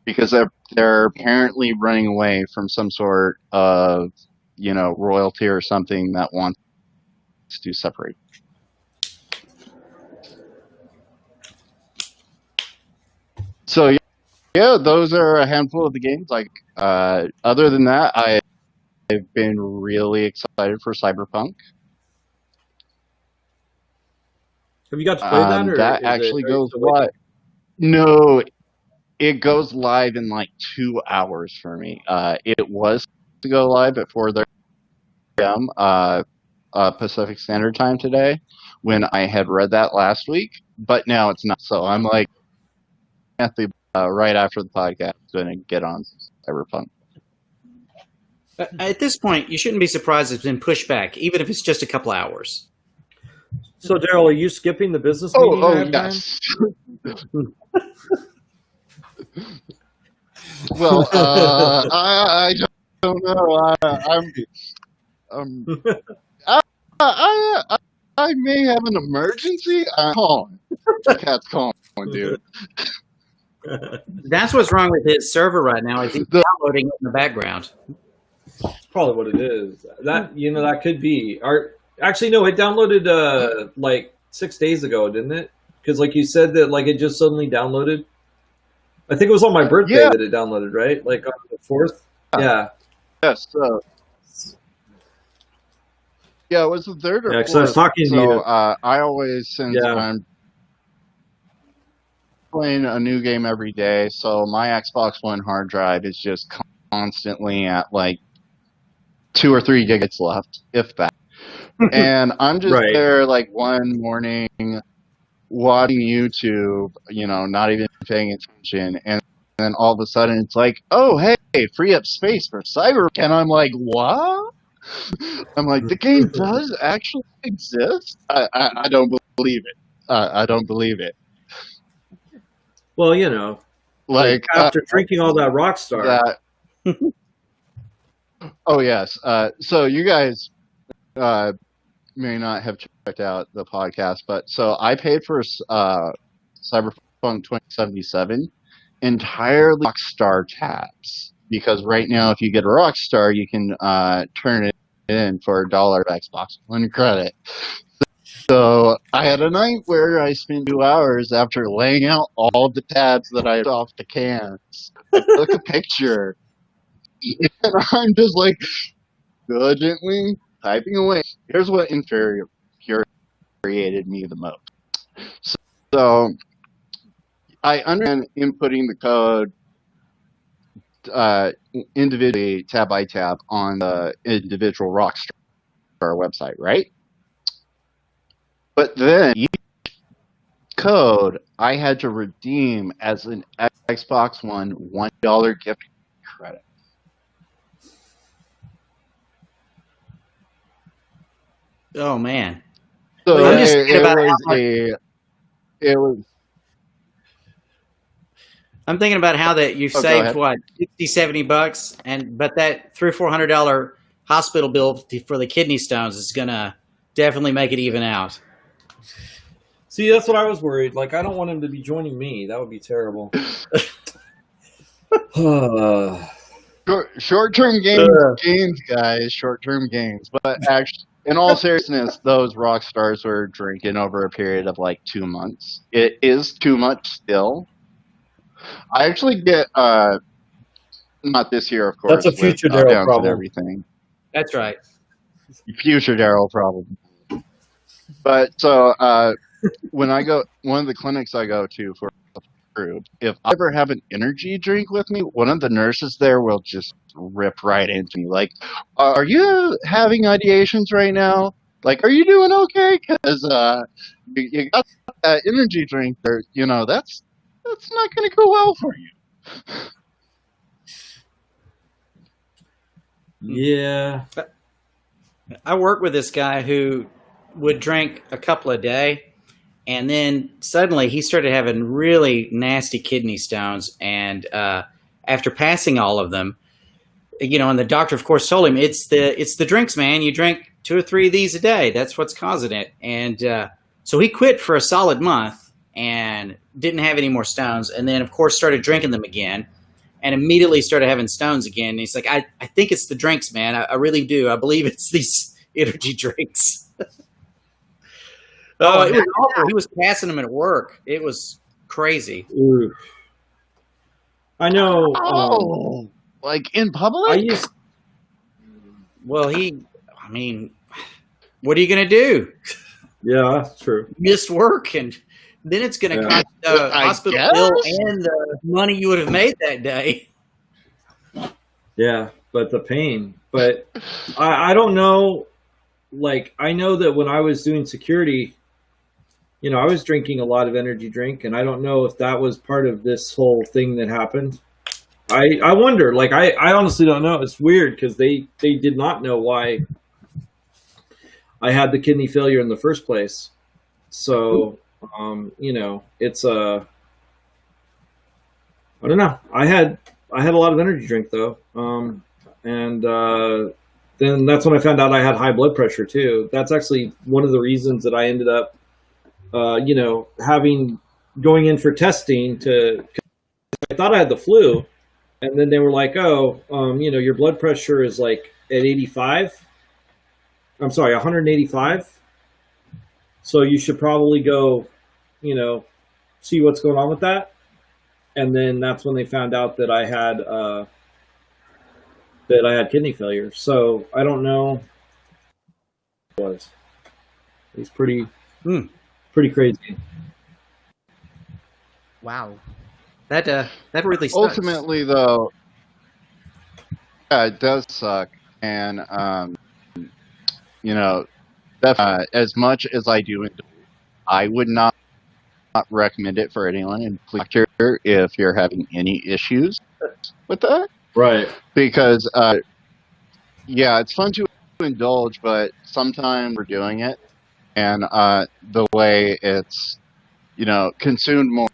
because they're apparently running away from some sort of, royalty or something that wants to separate. So yeah, those are a handful of the games. Like, other than that, I've been really excited for Cyberpunk. Have you got to play that, or That actually goes live. No, it goes live in like 2 hours for me. It was to go live at 4:30 p.m. Pacific Standard Time today, when I had read that last week, but now it's not. So I'm like, at the right after the podcast, going to get on Cyberpunk. At this point, you shouldn't be surprised it's been pushed back, even if it's just a couple hours. So, Daryl, are you skipping the business meeting? Yes. Well, I don't know. I may have an emergency. The cat's calling, dude. That's what's wrong with his server right now. Is he's downloading it in the background. Probably what it is. That could be. Actually, no, it downloaded like 6 days ago, didn't it? Because like you said that like it just suddenly downloaded. I think it was on my birthday that it downloaded, right? Like on the 4th. Yeah. Yes. Yeah, it was the 3rd or 4th. Because I was talking to you. I always, since I'm playing a new game every day, so my Xbox One hard drive is just constantly at like 2 or 3 gigabytes left, if that. And I'm just there like one morning watching YouTube, not even paying attention, and then all of a sudden it's like, oh hey, free up space for Cyberpunk, and I'm like, what? I'm like, the game does actually exist? I don't believe it. I don't believe it. Well, like after drinking all that Rockstar. Oh yes. So you guys may not have checked out the podcast, but so I paid for Cyberpunk 2077 entirely Rockstar tabs, because right now if you get a Rockstar, you can turn it in for $1 of Xbox One credit. So I had a night where I spent 2 hours after laying out all the tabs that I had off the cans. I took a picture, and I'm just like diligently typing away. Here's what infuriated me the most. So I understand inputting the code individually, tab by tab, on the individual Rockstar website, right? But then each code I had to redeem as an Xbox One $1 gift credit. Oh man! So I'm just it was. I'm thinking about how that you saved what $60-$70, but that $300-$400 hospital bill for the kidney stones is gonna definitely make it even out. See, that's what I was worried. Like, I don't want him to be joining me. That would be terrible. Short-term gains, guys. Short-term gains. But actually, in all seriousness, those rock stars were drinking over a period of like 2 months. It is too much still. I actually get, not this year, of course. That's a future Daryl problem. Everything. That's right. Future Daryl problem. But so, when I go, one of the clinics I go to for a group, if I ever have an energy drink with me, one of the nurses there will just rip right into me. Like, are you having ideations right now? Like, are you doing okay? Because you got that energy drink there. That's not going to go well for you. Yeah. I work with this guy who would drink a couple a day, and then suddenly he started having really nasty kidney stones. And after passing all of them, and the doctor, of course, told him it's the drinks, man. You drink 2 or 3 of these a day. That's what's causing it. And so he quit for a solid month and didn't have any more stones. And then, of course, started drinking them again. and immediately started having stones again. And he's like, I think it's the drinks, man. I really do. I believe it's these energy drinks. Oh, it was awful. He was passing them at work. It was crazy. Ooh. I know. Like in public? I used. Well, I mean, what are you going to do? Yeah, that's true. Miss work, and then it's going to cost the hospital bill and the money you would have made that day. Yeah, but the pain. But I don't know. Like, I know that when I was doing security, you know, I was drinking a lot of energy drink, and I don't know if that was part of this whole thing that happened. I wonder. Like, I honestly don't know. It's weird because they did not know why I had the kidney failure in the first place. So, you know, it's I don't know. I had a lot of energy drink though, and then that's when I found out I had high blood pressure too. That's actually one of the reasons that I ended up, you know, going in for testing I thought I had the flu, and then they were like, oh, you know, your blood pressure is like at 85. I'm sorry, 185. So you should probably go, you know, see what's going on with that. And then that's when they found out that I had kidney failure. So I don't know. It was pretty crazy. Wow. That really sucks. Ultimately, though, yeah, it does suck. And, you know, as much as I do, I would not recommend it for anyone, including if you're having any issues with that. Right. Because, yeah, it's fun to indulge, but sometimes we're doing it, and the way it's, you know, consumed more,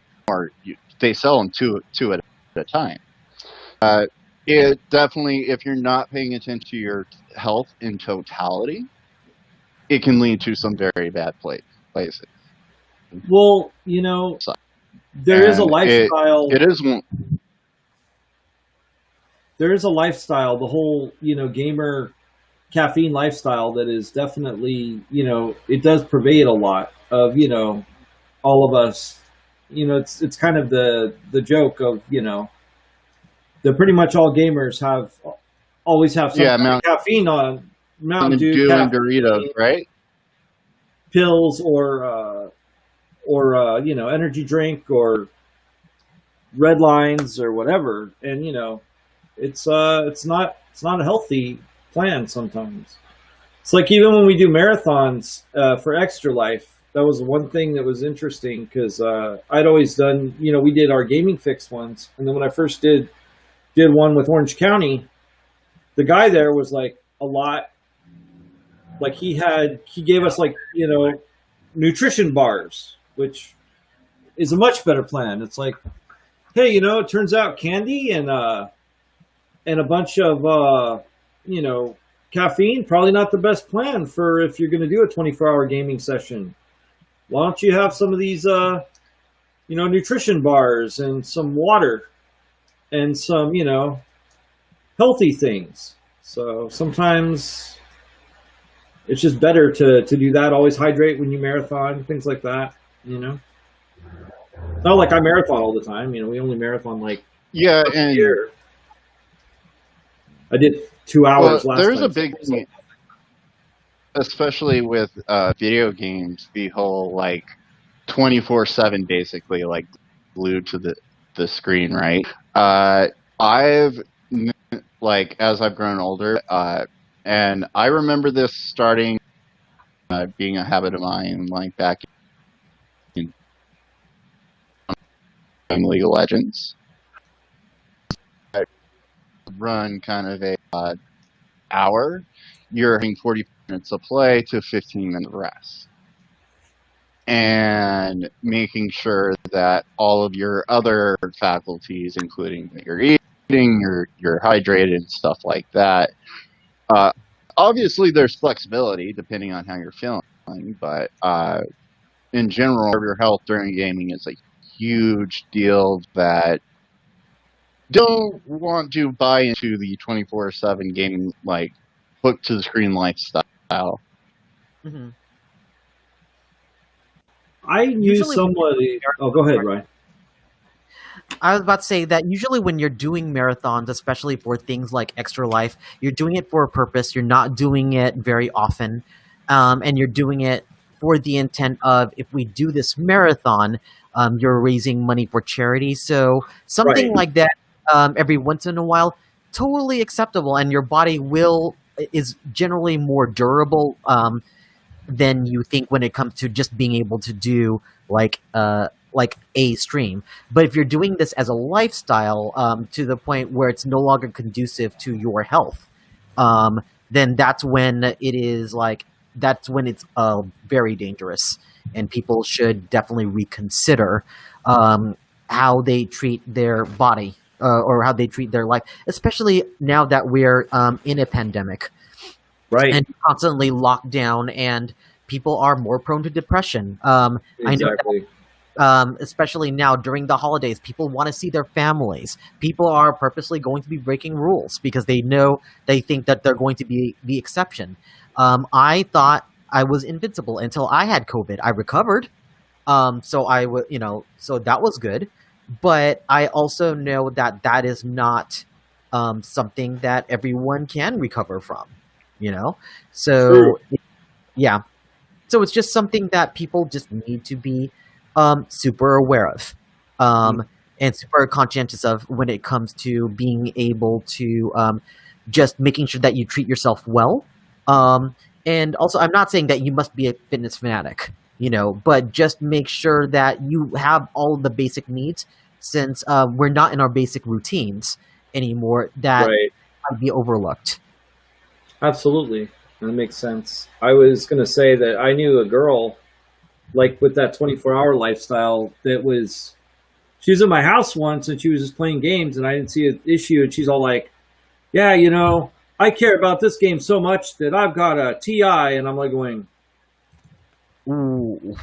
they sell them two at a time. It definitely, if you're not paying attention to your health in totality, it can lead to some very bad places. Well, you know, there is a lifestyle. It is one. There is a lifestyle, the whole, you know, gamer caffeine lifestyle that is definitely, you know, it does pervade a lot of, you know, all of us. You know, it's kind of the joke of, you know, that pretty much all gamers always have some kind of caffeine on Mountain Dew and Doritos, right? Pills or you know, energy drink or red lines or whatever, and you know, it's not a healthy plan sometimes. It's like even when we do marathons for Extra Life, that was one thing that was interesting because I'd always done, you know, we did our gaming Fixx ones, and then when I first did one with Orange County, the guy there was like a lot, like he gave us like, you know, nutrition bars, which is a much better plan. It's like, hey, you know, it turns out candy and a bunch of you know, caffeine, probably not the best plan for if you're going to do a 24-hour gaming session. Why don't you have some of these you know, nutrition bars and some water and some, you know, healthy things. So sometimes it's just better to do that. Always hydrate when you marathon, things like that, you know. Not like I marathon all the time, you know, we only marathon like and a year. I did 2 hours last there's time. a big thing, especially with video games, the whole like 24/7 basically like glued to the screen, right? I've like, as I've grown older, and I remember this starting being a habit of mine, like back in League of Legends. I run kind of a hour. You're having 40 minutes of play to 15 minute rest, and making sure that all of your other faculties, including your eating, you're hydrated and stuff like that. Obviously, there's flexibility depending on how you're feeling, but in general, your health during gaming is a huge deal that don't want to buy into the 24/7 gaming, like, hook to the screen lifestyle. Mhm. I knew Usually when somebody. Oh, go ahead, Ryan. I was about to say that usually when you're doing marathons, especially for things like Extra Life, you're doing it for a purpose. You're not doing it very often, and you're doing it for the intent of, if we do this marathon, you're raising money for charity. So something Right. like that, every once in a while, totally acceptable, and your body is generally more durable than you think when it comes to just being able to do like a stream. But if you're doing this as a lifestyle, to the point where it's no longer conducive to your health, then that's when it's very dangerous, and people should definitely reconsider how they treat their body, or how they treat their life, especially now that we're in a pandemic Right. and constantly locked down, and people are more prone to depression. I know Exactly. especially now during the holidays, people want to see their families. People are purposely going to be breaking rules because they think that they're going to be the exception. I thought I was invincible until I had COVID. I recovered, so that was good. But I also know that that is not something that everyone can recover from. So True. yeah, so it's just something that people just need to be super aware of, and super conscientious of when it comes to being able to just making sure that you treat yourself well. And also, I'm not saying that you must be a fitness fanatic, but just make sure that you have all the basic needs, since we're not in our basic routines anymore, that Right. might be overlooked. Absolutely. That makes sense. I was going to say that I knew a girl, like, with that 24-hour lifestyle, she was in my house once and she was just playing games and I didn't see an issue. And she's all like, yeah, I care about this game so much that I've got a TI. And I'm like going, Ooh.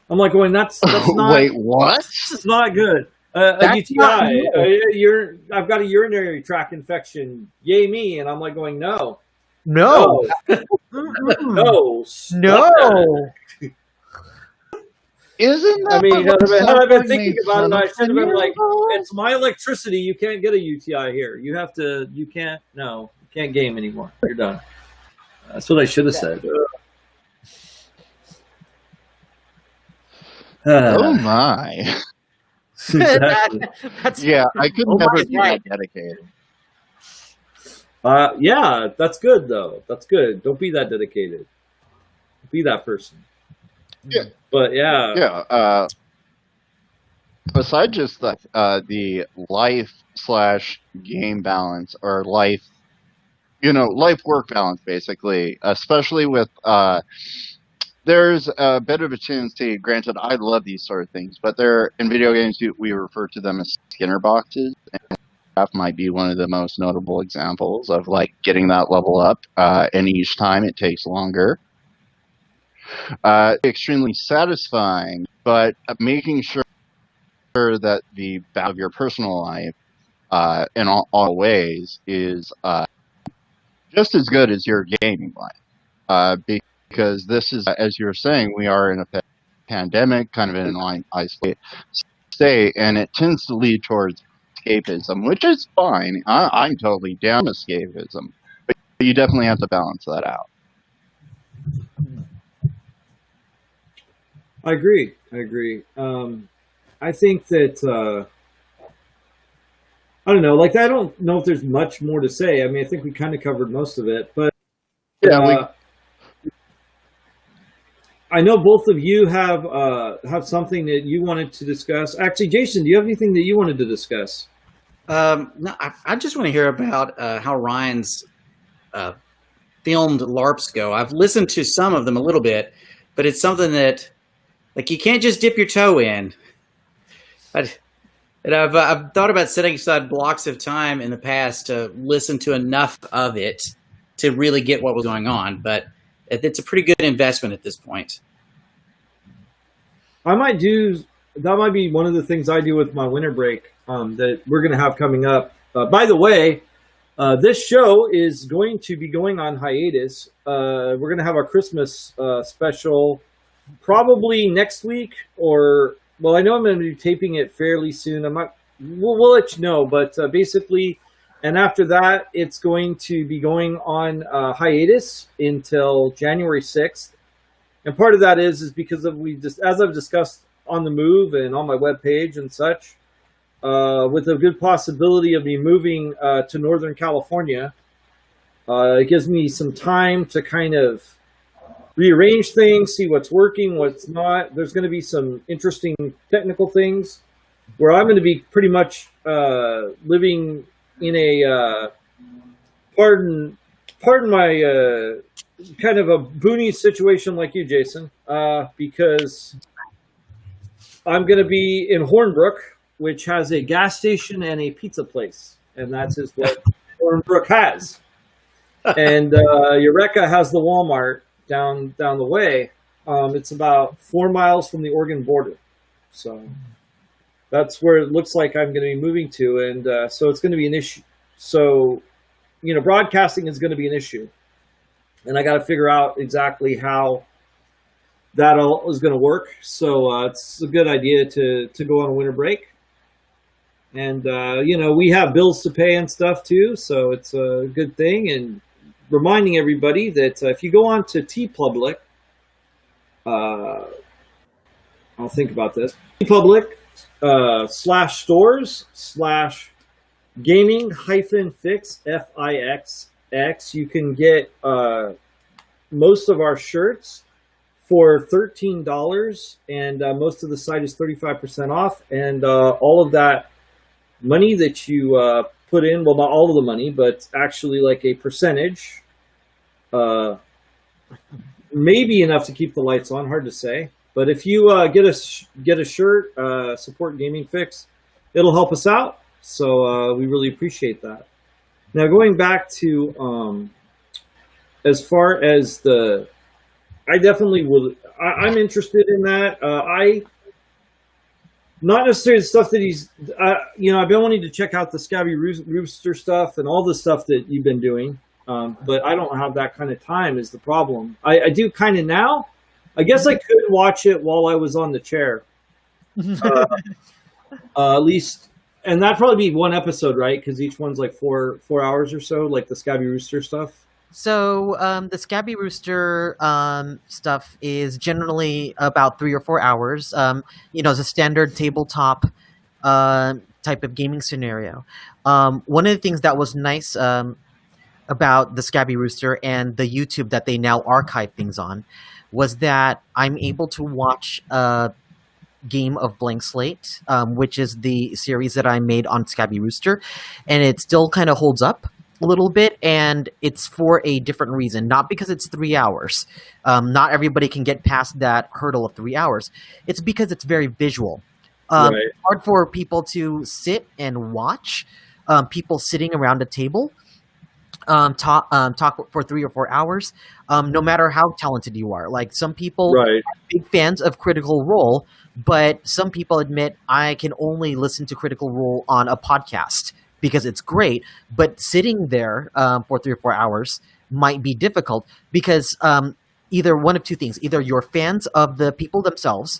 that's not, Wait, what? this is not good. A That's UTI. not normal. I've got a urinary tract infection. Yay me. And I'm like going, no. No. No. Stop No. that. Isn't I that mean, what had I been someone thinking made about it, fun I of should have 10 been years like, ago? it's my electricity. You can't get a UTI here. You can't game anymore. You're done. That's what I should have said. Oh my. Exactly. That's Yeah, I could Oh never my be God. that dedicated. Yeah, that's good though. That's good. Don't be that dedicated. Be that person. Yeah. But yeah, Yeah, besides just the life/game balance, or life-work balance, basically, especially with, there's a bit of a tendency, granted, I love these sort of things, but in video games, we refer to them as Skinner boxes, and Minecraft might be one of the most notable examples of, like, getting that level up, and each time it takes longer. Extremely satisfying, but making sure that the balance of your personal life, in all ways, is just as good as your gaming life. Because this is, as you were saying, we are in a pandemic, kind of in an isolated state, and it tends to lead towards escapism, which is fine. I'm totally down with escapism, but you definitely have to balance that out. I agree. I think that I don't know. Like, I don't know if there's much more to say. I mean, I think we kind of covered most of it, but Yeah, I know both of you have something that you wanted to discuss. Actually, Jason, do you have anything that you wanted to discuss? No, I just want to hear about how Ryan's filmed LARPs go. I've listened to some of them a little bit, but it's something that, like, you can't just dip your toe in. I've thought about setting aside blocks of time in the past to listen to enough of it to really get what was going on, but it's a pretty good investment at this point. That might be one of the things I do with my winter break that we're going to have coming up. By the way, this show is going to be going on hiatus. We're going to have our Christmas special probably next week, or well, I know I'm going to be taping it fairly soon. I'm not. We'll let you know, but basically, and after that, it's going to be going on hiatus until January 6th. And part of that is because of as I've discussed on the move and on my webpage and such, with a good possibility of me moving to Northern California, it gives me some time to kind of rearrange things, see what's working, what's not. There's going to be some interesting technical things where I'm going to be pretty much living in a pardon my kind of a boony situation like you, Jason, because I'm going to be in Hornbrook, which has a gas station and a pizza place, and that's just what Hornbrook has. And Eureka has the Walmart down the way. It's about 4 miles from the Oregon border, so that's where it looks like I'm going to be moving to, and so it's going to be an issue. So, broadcasting is going to be an issue, and I got to figure out exactly how that all is going to work. So it's a good idea to go on a winter break. And, we have bills to pay and stuff too, so it's a good thing. And reminding everybody that if you go on to TeePublic, I'll think about this, TeePublic /stores/gaming-fix, Fixx, you can get most of our shirts for $13, and most of the site is 35% off, and all of that money that you put in, well, not all of the money, but actually like a percentage, maybe enough to keep the lights on, hard to say. But if you get a shirt, support Gaming Fix, it'll help us out. So we really appreciate that. Now going back to as far as I definitely will. I'm interested in that. Not necessarily the stuff that he's, I've been wanting to check out the Scabby Rooster stuff and all the stuff that you've been doing, but I don't have that kind of time is the problem. I do kind of now. I guess I could watch it while I was on the chair, at least, and that'd probably be one episode, right? Because each one's like 4 hours or so, like the Scabby Rooster stuff. So the Scabby Rooster stuff is generally about 3 or 4 hours. It's a standard tabletop type of gaming scenario. One of the things that was nice about the Scabby Rooster and the YouTube that they now archive things on was that I'm able to watch a game of Blank Slate, which is the series that I made on Scabby Rooster, and it still kind of holds up a little bit, and it's for a different reason, not because it's 3 hours. Not everybody can get past that hurdle of 3 hours. It's because it's very visual. Right. It's hard for people to sit and watch people sitting around a table talk for 3 or 4 hours, no matter how talented you are. Like some people Right. are big fans of Critical Role, but some people admit I can only listen to Critical Role on a podcast because it's great, but sitting there for 3 or 4 hours might be difficult because either one of two things. Either you're fans of the people themselves,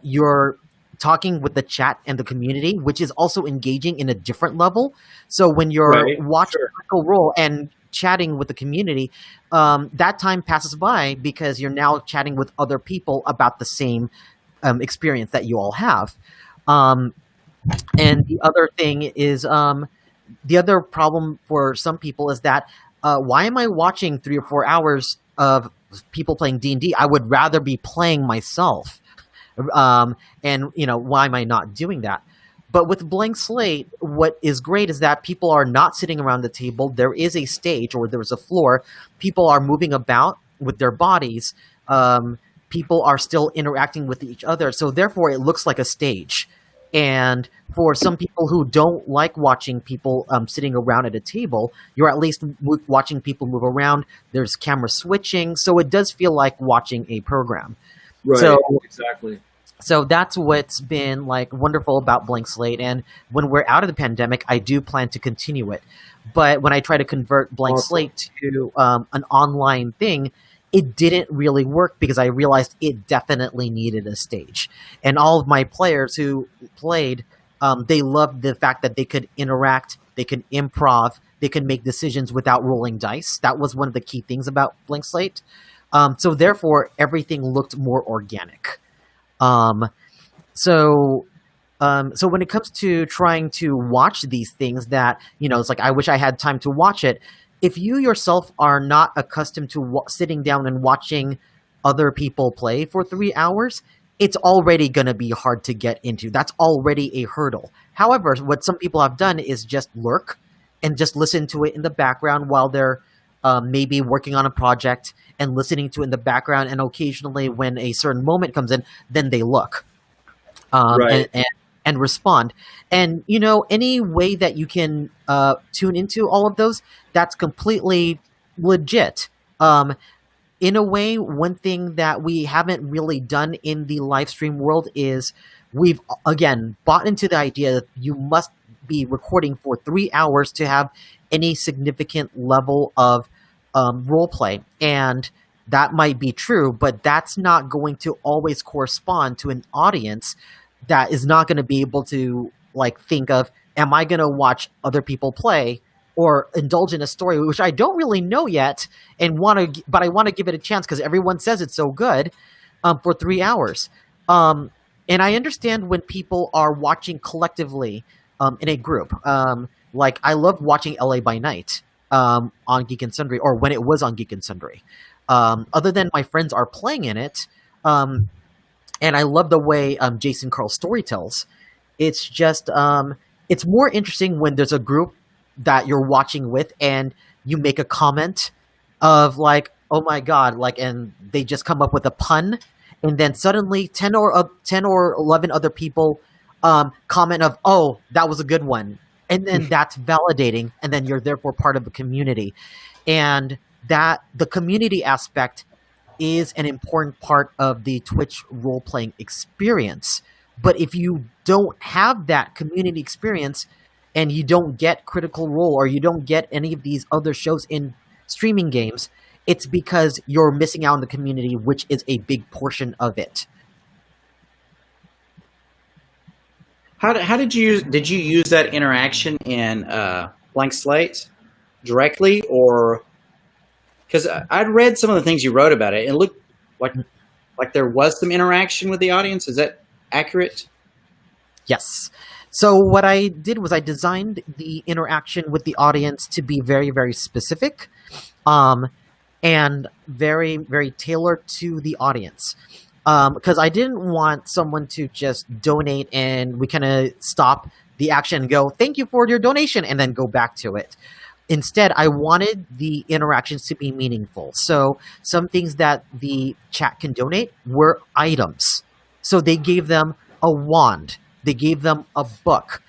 you're talking with the chat and the community, which is also engaging in a different level. So when you're Right, watching sure. Critical Role and chatting with the community, that time passes by because you're now chatting with other people about the same experience that you all have. And the other thing is, the other problem for some people is that why am I watching 3 or 4 hours of people playing D&D? I would rather be playing myself. And, why am I not doing that? But with Blank Slate, what is great is that people are not sitting around the table. There is a stage or there's a floor. People are moving about with their bodies. People are still interacting with each other. So therefore, it looks like a stage. And for some people who don't like watching people sitting around at a table, you're at least watching people move around. There's camera switching. So it does feel like watching a program. Right. So, exactly. So that's what's been like wonderful about Blank Slate. And when we're out of the pandemic, I do plan to continue it. But when I try to convert Blank Awesome. Slate to an online thing, it didn't really work because I realized it definitely needed a stage. And all of my players who played, they loved the fact that they could interact, they could improv, they could make decisions without rolling dice. That was one of the key things about Blank Slate. So therefore, everything looked more organic. Um, so so when it comes to trying to watch these things that, it's like I wish I had time to watch it. If you yourself are not accustomed to sitting down and watching other people play for 3 hours, it's already going to be hard to get into. That's already a hurdle. However, what some people have done is just lurk and just listen to it in the background while they're maybe working on a project and listening to it in the background. And occasionally, when a certain moment comes in, then they look Right. and respond. And any way that you can tune into all of those, that's completely legit. In a way, one thing that we haven't really done in the live stream world is we've again bought into the idea that you must be recording for 3 hours to have any significant level of role play. And that might be true, but that's not going to always correspond to an audience that is not going to be able to like think of, am I going to watch other people play or indulge in a story which I don't really know yet and but I want to give it a chance because everyone says it's so good for 3 hours. And I understand when people are watching collectively in a group. Like I love watching LA by Night on Geek and Sundry, or when it was on Geek and Sundry. Other than my friends are playing in it, and I love the way Jason Carl story tells. It's just it's more interesting when there's a group that you're watching with and you make a comment of like, oh my god, like, and they just come up with a pun, and then suddenly 10 or 11 other people comment of, oh, that was a good one, and then that's validating, and then you're therefore part of the community, and that the community aspect is an important part of the Twitch role playing experience. But if you don't have that community experience and you don't get Critical Role or you don't get any of these other shows in streaming games, it's because you're missing out on the community, which is a big portion of it. How did you use that interaction in Blank Slate directly, or because I'd read some of the things you wrote about it, and it looked like there was some interaction with the audience. Is that accurate? Yes. So what I did was I designed the interaction with the audience to be very, very specific, and very, very tailored to the audience. Because I didn't want someone to just donate and we kind of stop the action and go, thank you for your donation, and then go back to it. Instead, I wanted the interactions to be meaningful. So some things that the chat can donate were items. So they gave them a wand. They gave them a book.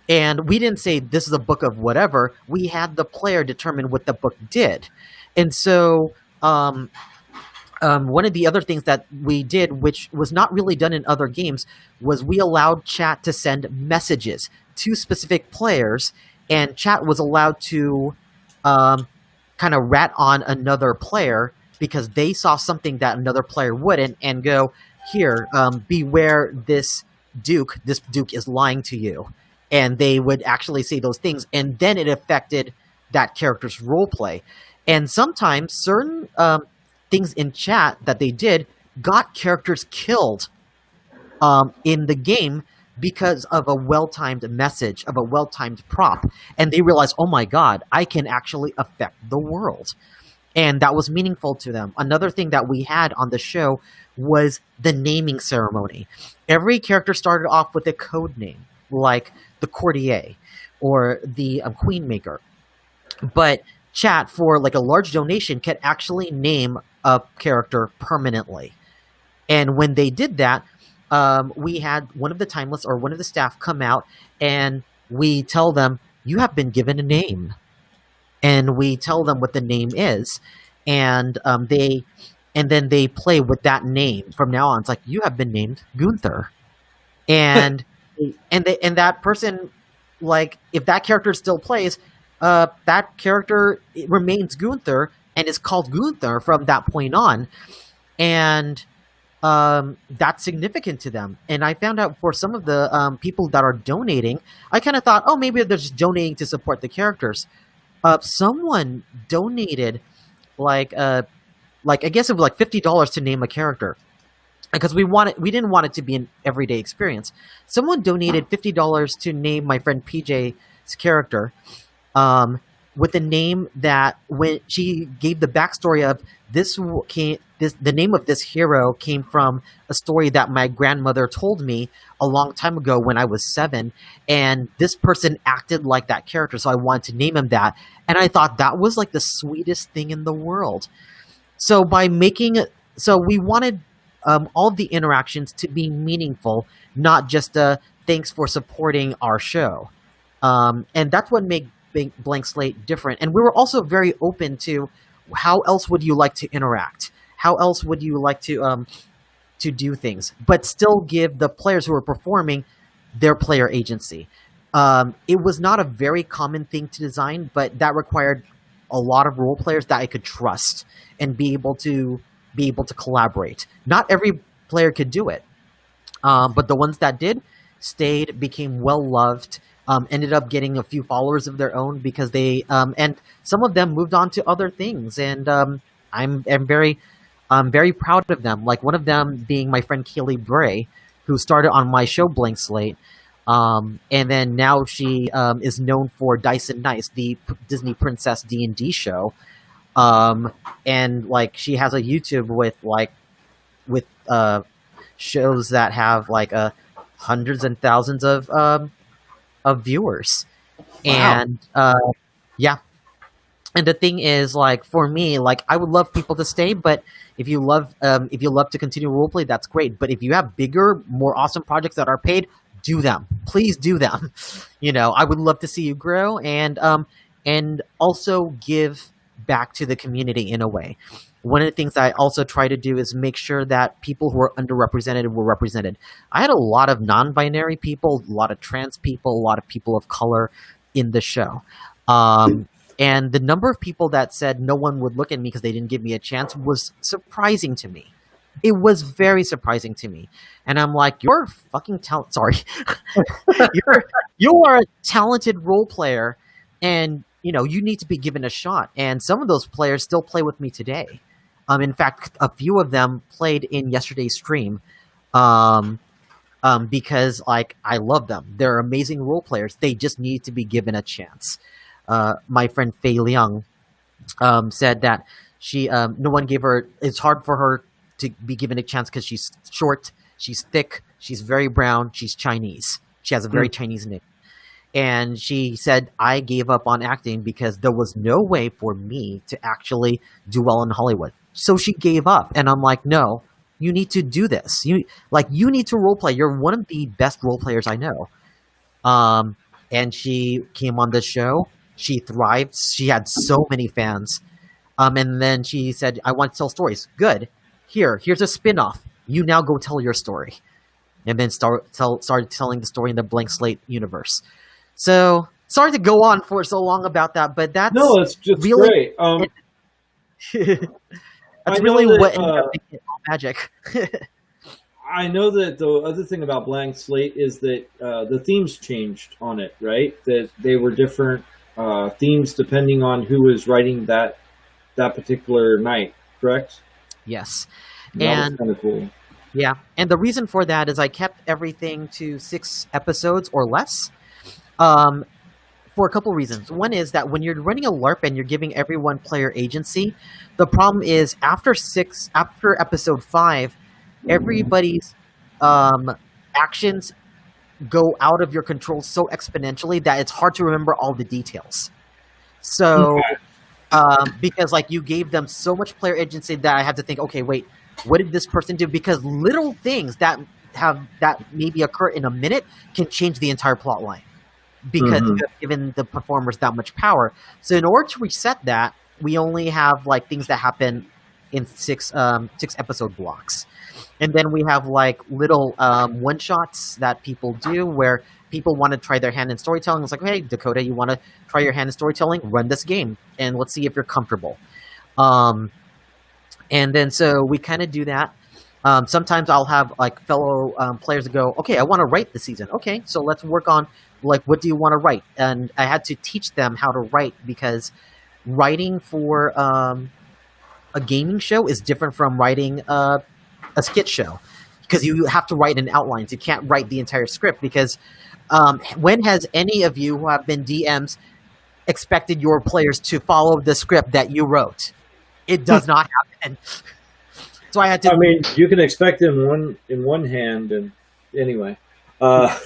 And we didn't say this is a book of whatever. We had the player determine what the book did. And so one of the other things that we did, which was not really done in other games, was we allowed chat to send messages to specific players, and chat was allowed to kind of rat on another player because they saw something that another player wouldn't, and go, here, beware this Duke is lying to you. And they would actually say those things, and then it affected that character's role play. And sometimes certain things in chat that they did got characters killed in the game because of a well-timed message, of a well-timed prop. And they realized, oh my god, I can actually affect the world. And that was meaningful to them. Another thing that we had on the show was the naming ceremony. Every character started off with a code name, like the Courtier or the Queenmaker. But chat, for like a large donation, could actually name a character permanently. And when they did that, we had one of the Timeless or one of the staff come out, and we tell them, you have been given a name. And we tell them what the name is. And they and then they play with that name from now on. It's like, you have been named Gunther, and and that person, like, if that character still plays, that character remains Gunther and is called Gunther from that point on, and that's significant to them. And I found out for some of the people that are donating, I kind of thought, oh, maybe they're just donating to support the characters. Someone donated like I guess it was like $50 to name a character, because we didn't want it to be an everyday experience. Someone donated $50 to name my friend PJ's character, with a name that, when she gave the backstory of the name of this hero came from a story that my grandmother told me a long time ago when I was 7, and this person acted like that character, so I wanted to name him that. And I thought that was like the sweetest thing in the world. So we wanted all of the interactions to be meaningful, not just thanks for supporting our show. And that's what made Blank Slate different. And we were also very open to, how else would you like to interact? How else would you like to do things, but still give the players who are performing their player agency? It was not a very common thing to design, but that required a lot of role players that I could trust and be able to collaborate. Not every player could do it, but the ones that did stayed, became well loved, ended up getting a few followers of their own, because they and some of them moved on to other things, and I'm very proud of them. Like, one of them being my friend Kaylee Bray, who started on my show Blank Slate. And then now she is known for Dice and Nice, the Disney Princess D&D show. And like, she has a YouTube with shows that have like hundreds and thousands of viewers. Wow. And yeah. And the thing is, like, for me, like, I would love people to stay, but if you love to continue roleplay, that's great. But if you have bigger, more awesome projects that are paid, do them. Please do them. I would love to see you grow, and also give back to the community in a way. One of the things I also try to do is make sure that people who are underrepresented were represented. I had a lot of non-binary people, a lot of trans people, a lot of people of color in the show. And the number of people that said no one would look at me because they didn't give me a chance was surprising to me. It was very surprising to me. And I'm like, you're fucking sorry. You are a talented role player, and you need to be given a shot. And some of those players still play with me today. In fact, a few of them played in yesterday's stream, because like, I love them. They're amazing role players. They just need to be given a chance. My friend Fei Liang said that she no one gave her. It's hard for her to be given a chance because she's short, she's thick, she's very brown, she's Chinese. She has a very Chinese name. And she said, I gave up on acting because there was no way for me to actually do well in Hollywood. So she gave up. And I'm like, no, you need to do this. You need to role play. You're one of the best role players I know. And she came on the show. She thrived. She had so many fans. And then she said, I want to tell stories. Good. Here's a spin-off. You now go tell your story. And then started telling the story in the Blank Slate universe. So, sorry to go on for so long about that, but that's just really great. That's really what ended up making it all magic. I know that the other thing about Blank Slate is that the themes changed on it, right? That they were different themes depending on who was writing that particular night, correct? Yes. That was kind of cool. Yeah, and the reason for that is I kept everything to 6 episodes or less, for a couple reasons. One is that when you're running a LARP and you're giving everyone player agency, the problem is after episode 5, everybody's actions go out of your control so exponentially that it's hard to remember all the details. So, because like you gave them so much player agency that I had to think, okay, wait, what did this person do? Because little things that maybe occur in a minute can change the entire plot line because you have given the performers that much power. So in order to reset that, we only have like things that happen in six episode blocks. And then we have like little one shots that people do where people want to try their hand in storytelling. It's like, hey, Dakota, you want to try your hand in storytelling? Run this game and let's see if you're comfortable. And then so we kind of do that. Sometimes I'll have like fellow players that go, okay, I want to write this season. Okay, so let's work on like, what do you want to write? And I had to teach them how to write because writing for a gaming show is different from writing a skit show, because you have to write in outlines. You can't write the entire script because when has any of you who have been DMs expected your players to follow the script that you wrote? It does not happen. So I had to. I mean, you can expect in one hand, and anyway. But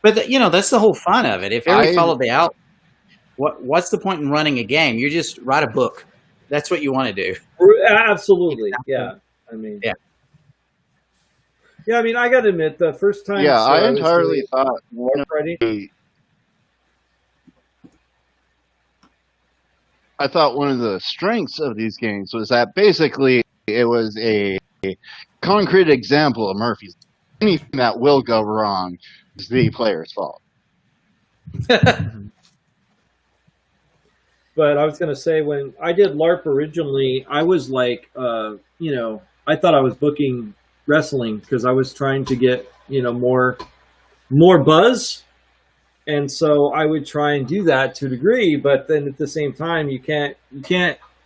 that's the whole fun of it. If everybody followed the out, what's the point in running a game? You just write a book. That's what you want to do. Absolutely, yeah. I mean, yeah. I mean, I got to admit, the first time. Yeah, I entirely thought one of the strengths of these games was that basically it was a concrete example of Murphy's. Anything that will go wrong is the player's fault. But I was going to say, when I did LARP originally, I was like, I thought I was booking wrestling because I was trying to get, more buzz. And so I would try and do that to a degree, but then at the same time, you can't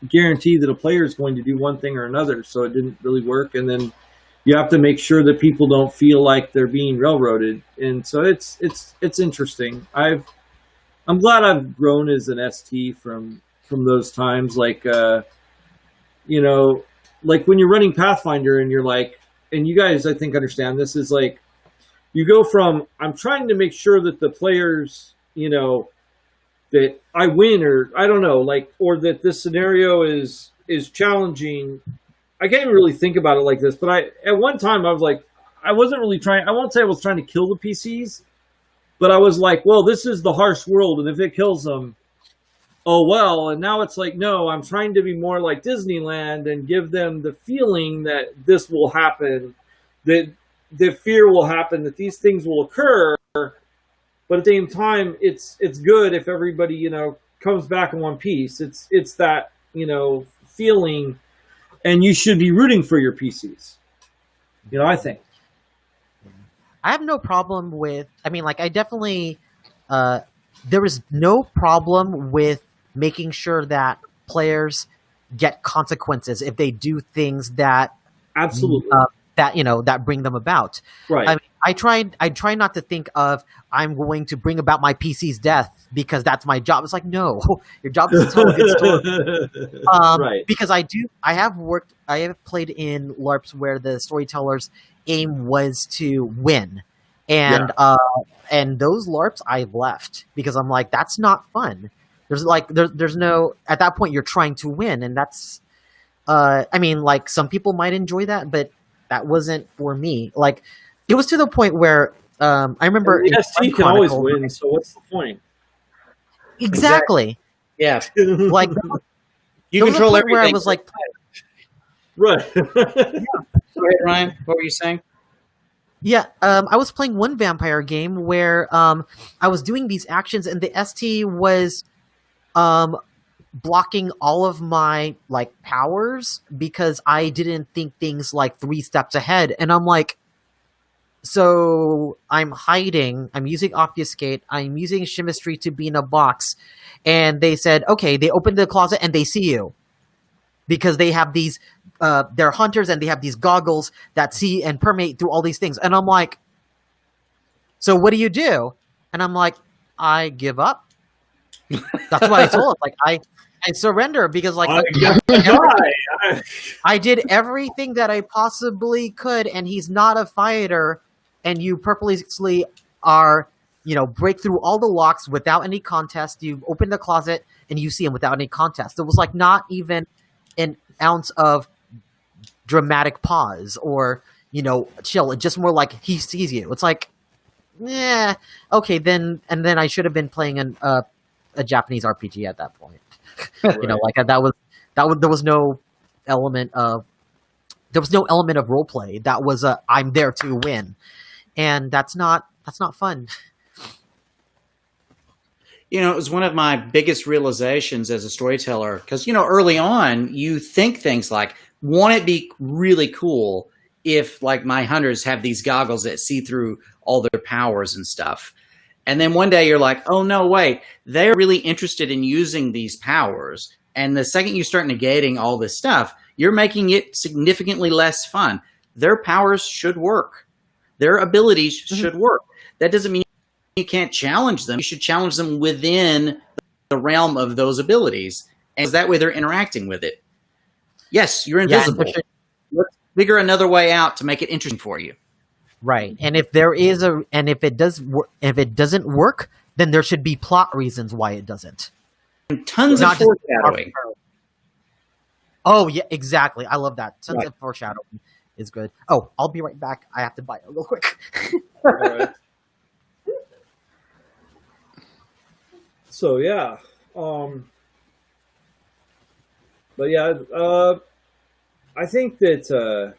guarantee that a player is going to do one thing or another. So it didn't really work. And then you have to make sure that people don't feel like they're being railroaded. And so it's interesting. I'm glad I've grown as an ST from those times. Like, like when you're running Pathfinder and you're like, and you guys, I think, understand this, is like, you go from, I'm trying to make sure that the players, that I win, or I don't know, like, or that this scenario is challenging. I can't even really think about it like this, but at one time I was like, I wasn't really trying, I won't say I was trying to kill the PCs, but I was like, well, this is the harsh world, and if it kills them, oh well. And now it's like, no, I'm trying to be more like Disneyland and give them the feeling that this will happen, that the fear will happen, that these things will occur. But at the same time, it's good if everybody, comes back in one piece. It's that, feeling, and you should be rooting for your PCs. I think. I have no problem with, I definitely, there is no problem with making sure that players get consequences if they do things that absolutely that bring them about. Right. I try not to think of, I'm going to bring about my PC's death because that's my job. It's like, no, your job is to tell a good story. Right. Because I have played in LARPs where the storyteller's aim was to win. And and those LARPs I've left because I'm like, that's not fun. There's no, at that point you're trying to win, and that's some people might enjoy that, but that wasn't for me. Like, it was to the point where I remember ST can always win, so what's the point? Exactly. Yeah. Like, you control everything. Where I was like, right. Go ahead, Ryan. What were you saying? Yeah, I was playing one vampire game where I was doing these actions, and the ST was blocking all of my powers because I didn't think things 3 steps ahead. And I'm like, so I'm hiding, I'm using obfuscate, I'm using chemistry to be in a box, and they said, okay, they opened the closet and they see you because they have these they're hunters and they have these goggles that see and permeate through all these things. And I'm like, so what do you do? And I'm like, I give up. That's what I told him. I surrender because I did everything that I possibly could, and he's not a fighter, and you purposely are, break through all the locks without any contest. You open the closet and you see him without any contest. It was not even an ounce of dramatic pause or, chill. It's just more like he sees you. It's like, yeah, okay, then I should have been playing a Japanese RPG at that point. Right. That There was no element of role play. That was I'm there to win, and that's not fun. It was one of my biggest realizations as a storyteller because, early on, you think things like, won't it be really cool if, like, my hunters have these goggles that see through all their powers and stuff? And then one day you're like, oh, no, wait, they're really interested in using these powers. And the second you start negating all this stuff, you're making it significantly less fun. Their powers should work. Their abilities should work. That doesn't mean you can't challenge them. You should challenge them within the realm of those abilities. And that way they're interacting with it. Yes, you're invisible. Yeah, Let's figure another way out to make it interesting for you. Right. And if it doesn't work, then there should be plot reasons why it doesn't. And tons of foreshadowing. Oh, yeah, exactly. I love that. Tons of foreshadowing is good. Oh, I'll be right back. I have to buy it real quick. All right. So yeah, but yeah, I think that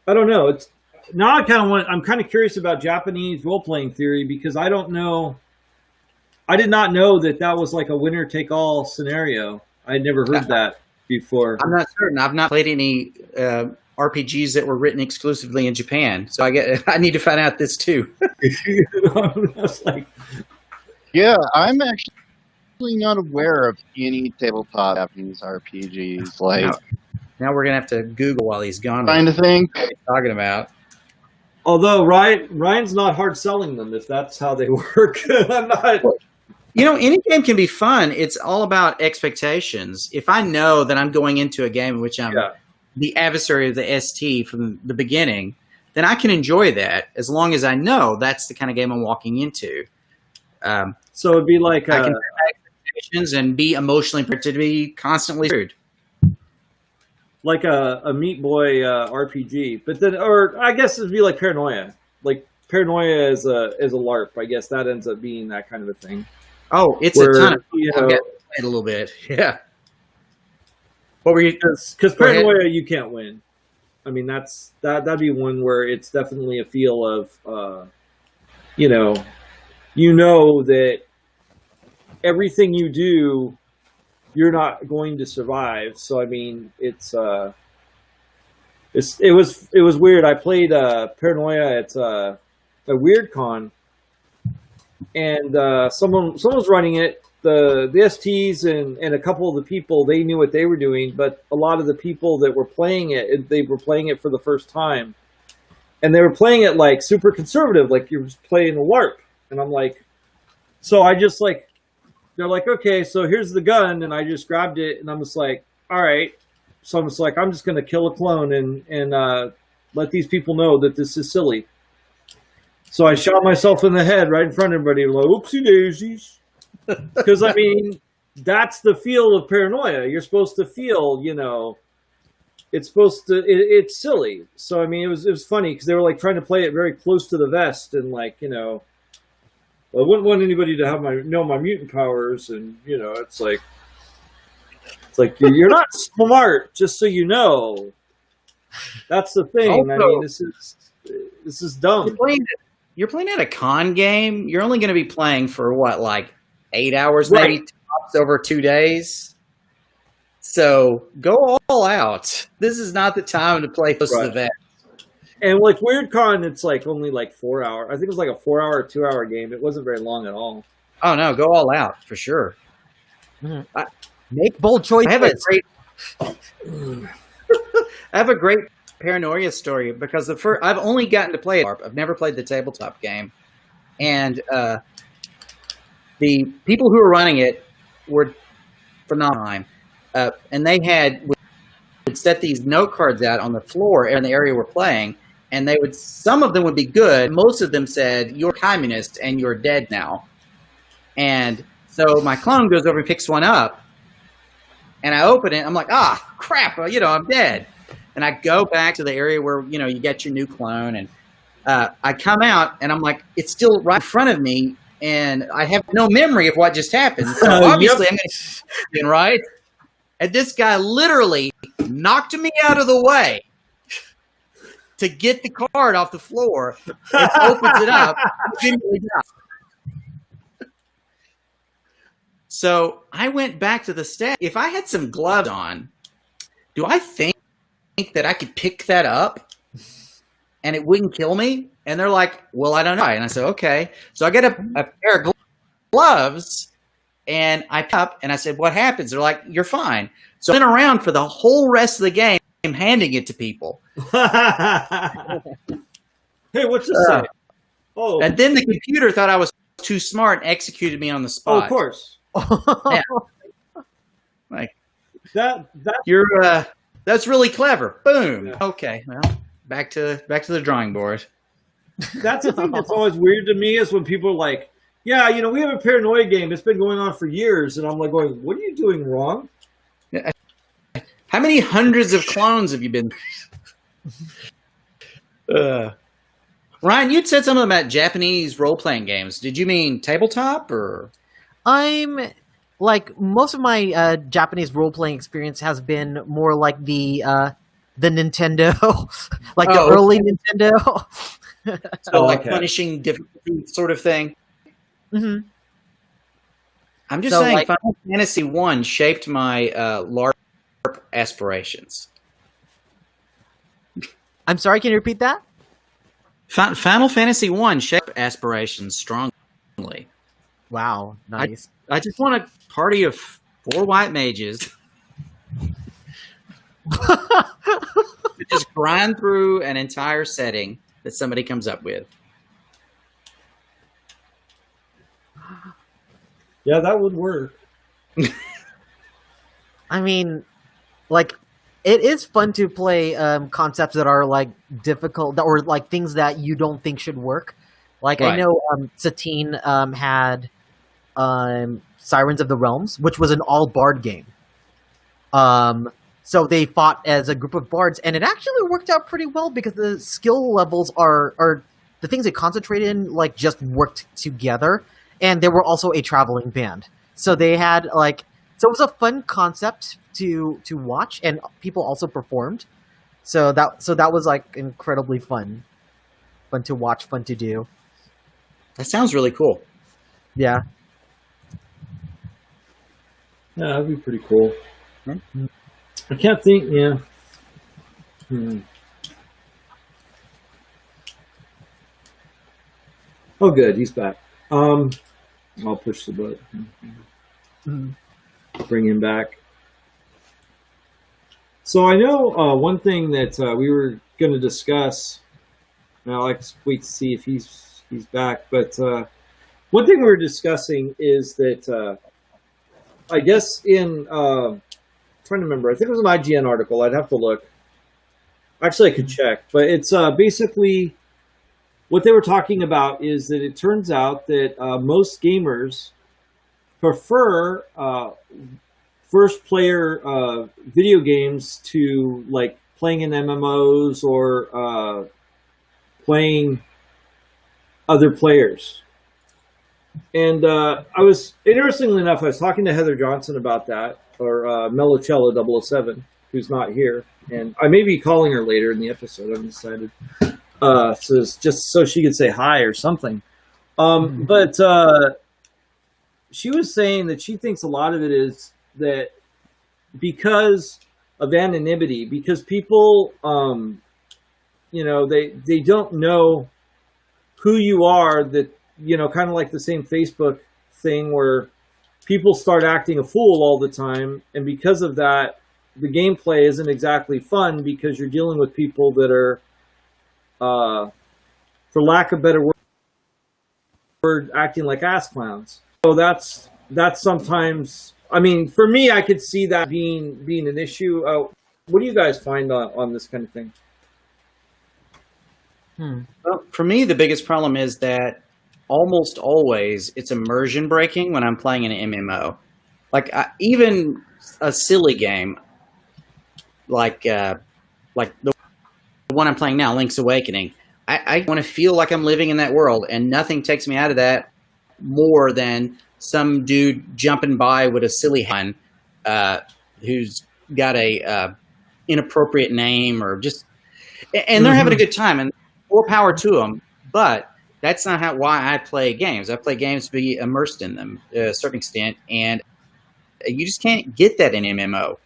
I don't know. It's now I'm kind of curious about Japanese role playing theory because I don't know. I did not know that was like a winner take all scenario. I had never heard that before. I'm not certain. I've not played any RPGs that were written exclusively in Japan, so I need to find out this too. That's like. Yeah, I'm actually not aware of any tabletop Japanese RPGs. Like, now we're gonna have to Google while he's gone. Trying to think. What he's talking about. Although Ryan's not hard selling them if that's how they work. I'm not. Any game can be fun. It's all about expectations. If I know that I'm going into a game in which I'm the adversary of the ST from the beginning, then I can enjoy that as long as I know that's the kind of game I'm walking into. So it'd be like I can have expectations and be emotionally prepared to be constantly screwed. Like a Meat Boy RPG, but then, or I guess it'd be like Paranoia. Like Paranoia is a LARP. I guess that ends up being that kind of a thing. Oh, it's a ton of fun. I'll get played a little bit. Yeah. What were you? Because Paranoia, you can't win. I mean, that'd be one where it's definitely a feel of, you know that everything you do, you're not going to survive. So I mean, it was weird. I played Paranoia at a Weird Con, and someone was running it. The STs and a couple of the people, they knew what they were doing, but a lot of the people that were playing it, they were playing it for the first time, and they were playing it like super conservative, like you're playing a LARP. And I'm like, so I just like, they're like, okay, so here's the gun, and I just grabbed it, and I'm just like, all right. So I'm just like, I'm just gonna kill a clone and let these people know that this is silly. So I shot myself in the head right in front of everybody, like, oopsie daisies. Because I mean, that's the feel of Paranoia. You're supposed to feel, it's silly. So I mean, it was funny because they were like trying to play it very close to the vest, and like, well, I wouldn't want anybody to know my mutant powers, and it's like you're not smart, just so you know. That's the thing. Also, I mean, this is dumb. You're playing at a con game. You're only going to be playing for what, like 8 hours, maybe tops over 2 days. So go all out. This is not the time to play close to the vest. And like Weird Con, it's like only like 4 hours. I think it was like a 4 hour, 2 hour game. It wasn't very long at all. Oh no, go all out for sure. Mm-hmm. Make bold choices. I have a great Paranoia story because I've only gotten to play it. I've never played the tabletop game, and the people who were running it were phenomenal. And they would set these note cards out on the floor in the area we're playing, and some of them would be good. Most of them said, "You're communist and you're dead now." And so my clone goes over and picks one up, and I open it. I'm like, crap, I'm dead. And I go back to the area where, you get your new clone, and I come out, and I'm like, it's still right in front of me, and I have no memory of what just happened. So obviously I'm going to right? And this guy literally knocked me out of the way to get the card off the floor and opens it up. So I went back to the staff. If I had some gloves on, do I think that I could pick that up and it wouldn't kill me? And they're like, well, I don't know. And I said, okay. So I get a pair of gloves and I pick up and I said, what happens? They're like, you're fine. So I went around for the whole rest of the game handing it to people. Hey, what's this say? Oh, And then the computer thought I was too smart and executed me on the spot. of course. Yeah. Like, That you're that's really clever. Boom. Yeah. Okay. Well, back to the drawing board. that's the thing that's always weird to me is when people are like, yeah, we have a paranoia game. It's been going on for years, and I'm like going, what are you doing wrong? How many hundreds of clones have you been? Ryan, you'd said something about Japanese role-playing games. Did you mean tabletop or? I'm like most of my Japanese role playing experience has been more like the Nintendo, like the early Nintendo. So like okay. punishing difficulty sort of thing. Mm-hmm. I'm just So, saying, like- Final Fantasy 1 shaped my LARP aspirations. I'm sorry, can you repeat that? Final Fantasy 1 shaped aspirations strongly. Wow, nice. I just want a party of 4 white mages to just grind through an entire setting that somebody comes up with. Yeah, that would work. I mean, like, it is fun to play concepts that are like difficult or like things that you don't think should work. Like Right. I know Satine had Sirens of the Realms, which was an all bard game. So they fought as a group of bards, and it actually worked out pretty well because the skill levels are the things they concentrated in like just worked together, and they were also a traveling band. So they had like so it was a fun concept to watch, and people also performed. So that was like incredibly fun to watch, fun to do. That sounds really cool. Yeah. Yeah, that'd be pretty cool. Hmm. I can't think. Yeah. Oh, good. He's back. I'll push the button. Bring him back. So I know one thing that we were going to discuss. Now I like to wait to see if he's back. But one thing we were discussing is that I guess in trying to remember. I think it was an IGN article. I'd have to look. Actually, I could check. But it's basically what they were talking about is that it turns out that most gamers prefer first-player video games to like playing in MMOs or playing other players. And I was, interestingly enough, I was talking to Heather Johnson about that, or Melocello 007, who's not here. And I may be calling her later in the episode, I've decided. So it's just so she could say hi or something. But she was saying that she thinks a lot of it is that because of anonymity, because people, they don't know who you are, that, kind of like the same Facebook thing where people start acting a fool all the time. And because of that, the gameplay isn't exactly fun because you're dealing with people that are, for lack of a better word, acting like ass clowns. So that's sometimes, I mean, for me, I could see that being an issue. What do you guys find on this kind of thing? Well, for me, the biggest problem is that almost always it's immersion breaking when I'm playing an MMO. Like even a silly game, like the one I'm playing now, Link's Awakening. I want to feel like I'm living in that world, and nothing takes me out of that more than some dude jumping by with a silly hand, who's got a inappropriate name or just, and they're having a good time, and more power to them. But that's not why I play games. I play games to be immersed in them to a certain extent, and you just can't get that in MMO.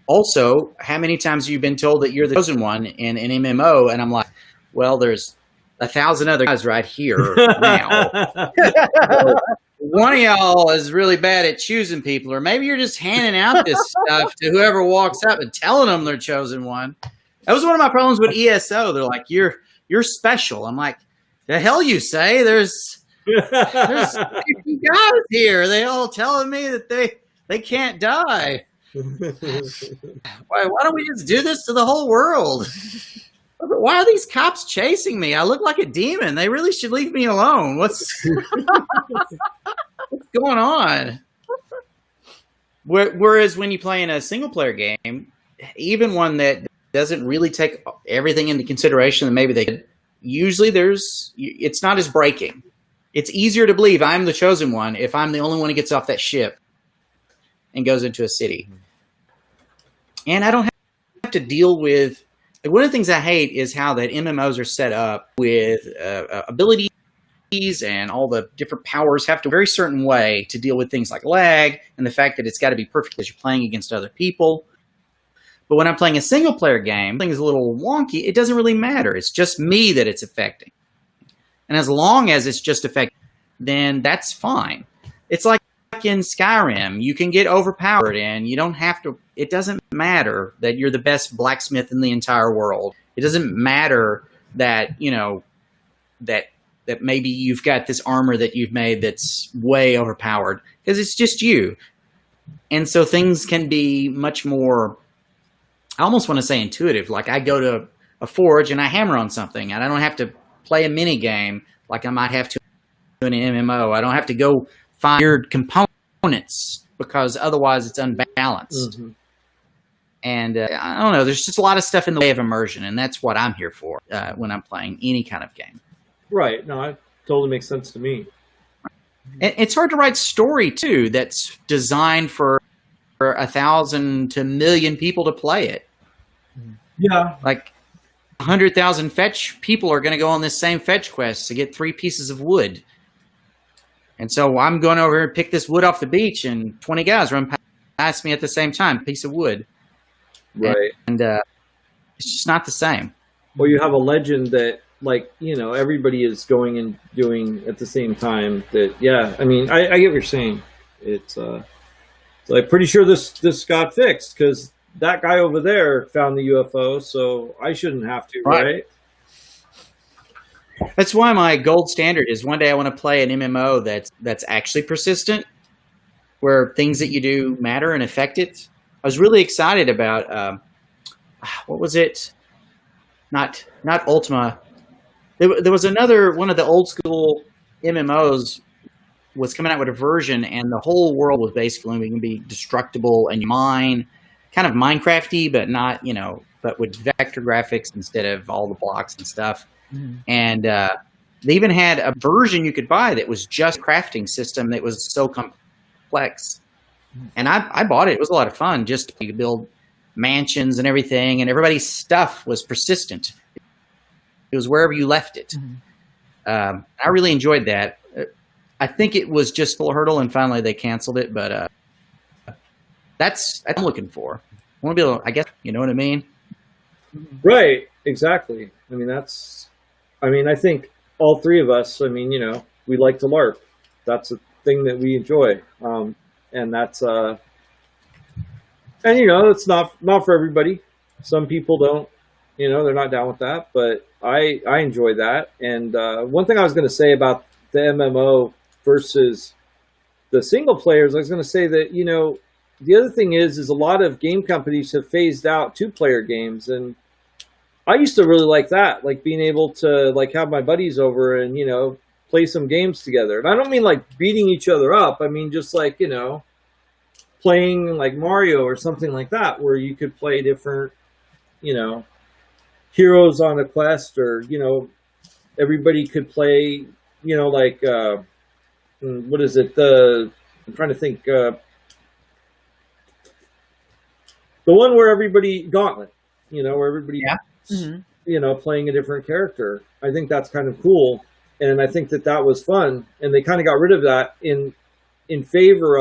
Also, how many times have you been told that you're the chosen one in an MMO? And I'm like, well, there's 1,000 other guys right here now. One of y'all is really bad at choosing people, or maybe you're just handing out this stuff to whoever walks up and telling them they're chosen one. That was one of my problems with ESO. They're like, you're special. I'm like, the hell you say? There's 50 guys here. They all telling me that they can't die. Why don't we just do this to the whole world? Why are these cops chasing me? I look like a demon. They really should leave me alone. What's going on? Whereas when you play in a single player game, even one that doesn't really take everything into consideration that maybe they could, usually it's not as breaking. It's easier to believe I'm the chosen one if I'm the only one who gets off that ship and goes into a city. And I don't have to deal with, one of the things I hate is how that MMOs are set up with abilities and all the different powers have to a very certain way to deal with things like lag and the fact that it's got to be perfect as you're playing against other people. But when I'm playing a single player game, things a little wonky, it doesn't really matter. It's just me that it's affecting. And as long as it's just affecting, then that's fine. It's like in Skyrim, you can get overpowered and you don't have to, it doesn't matter that you're the best blacksmith in the entire world. It doesn't matter that, that maybe you've got this armor that you've made that's way overpowered, because it's just you. And so things can be much more, I almost want to say intuitive. Like I go to a forge and I hammer on something and I don't have to play a mini game like I might have to in an MMO. I don't have to go find weird components because otherwise it's unbalanced. Mm-hmm. And I don't know, there's just a lot of stuff in the way of immersion, and that's what I'm here for when I'm playing any kind of game. Right. No, it totally makes sense to me. And it's hard to write story, too, that's designed for 1,000 to 1 million people to play it. Yeah. Like 100,000 fetch people are going to go on this same fetch quest to get 3 pieces of wood. And so I'm going over and pick this wood off the beach, and 20 guys run past me at the same time, piece of wood. Right. And it's just not the same. Well, you have a legend that, like, everybody is going and doing at the same time. That, yeah, I mean, I get what you're saying. It's like, pretty sure this got fixed because that guy over there found the UFO, so I shouldn't have to, right? That's why my gold standard is one day I want to play an MMO that's actually persistent, where things that you do matter and affect it. I was really excited about what was it? Not Ultima. There was another one of the old school MMOs was coming out with a version, and the whole world was basically going to be destructible and mine, kind of Minecrafty, but not but with vector graphics instead of all the blocks and stuff. Mm. And they even had a version you could buy that was just a crafting system that was so complex. And I bought it. It was a lot of fun. Just you could build mansions and everything, and everybody's stuff was persistent. It was wherever you left it. Mm-hmm. I really enjoyed that. I think it was just a hurdle, and finally they canceled it. But that's what I'm looking for. I want to be able, I guess, you know what I mean? Right. Exactly. I think all three of us, we like to LARP. That's a thing that we enjoy. And that's, it's not for everybody. Some people don't, they're not down with that, but I enjoy that. And one thing I was going to say about the MMO versus the single players, I was going to say that, the other thing is a lot of game companies have phased out 2-player games. And I used to really like that, like being able to like have my buddies over and, play some games together. And I don't mean like beating each other up. I mean, just like, playing like Mario or something like that, where you could play different, heroes on a quest, or, everybody could play, like, what is it? I'm trying to think, The one where everybody Gauntlet, where everybody, Yeah. Mhm. playing a different character. I think that's kind of cool, and I think that was fun. And they kind of got rid of that in favor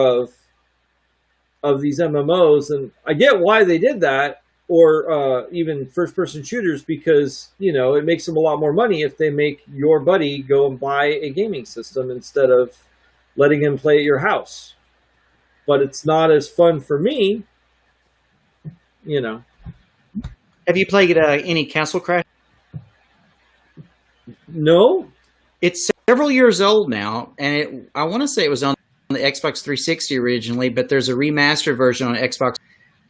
of these MMOs, and I get why they did that, or even first person shooters, because it makes them a lot more money if they make your buddy go and buy a gaming system instead of letting him play at your house. But it's not as fun for me. Have you played any Castle Crash? No. It's several years old now, and I want to say it was on the Xbox 360 originally, but there's a remastered version on Xbox.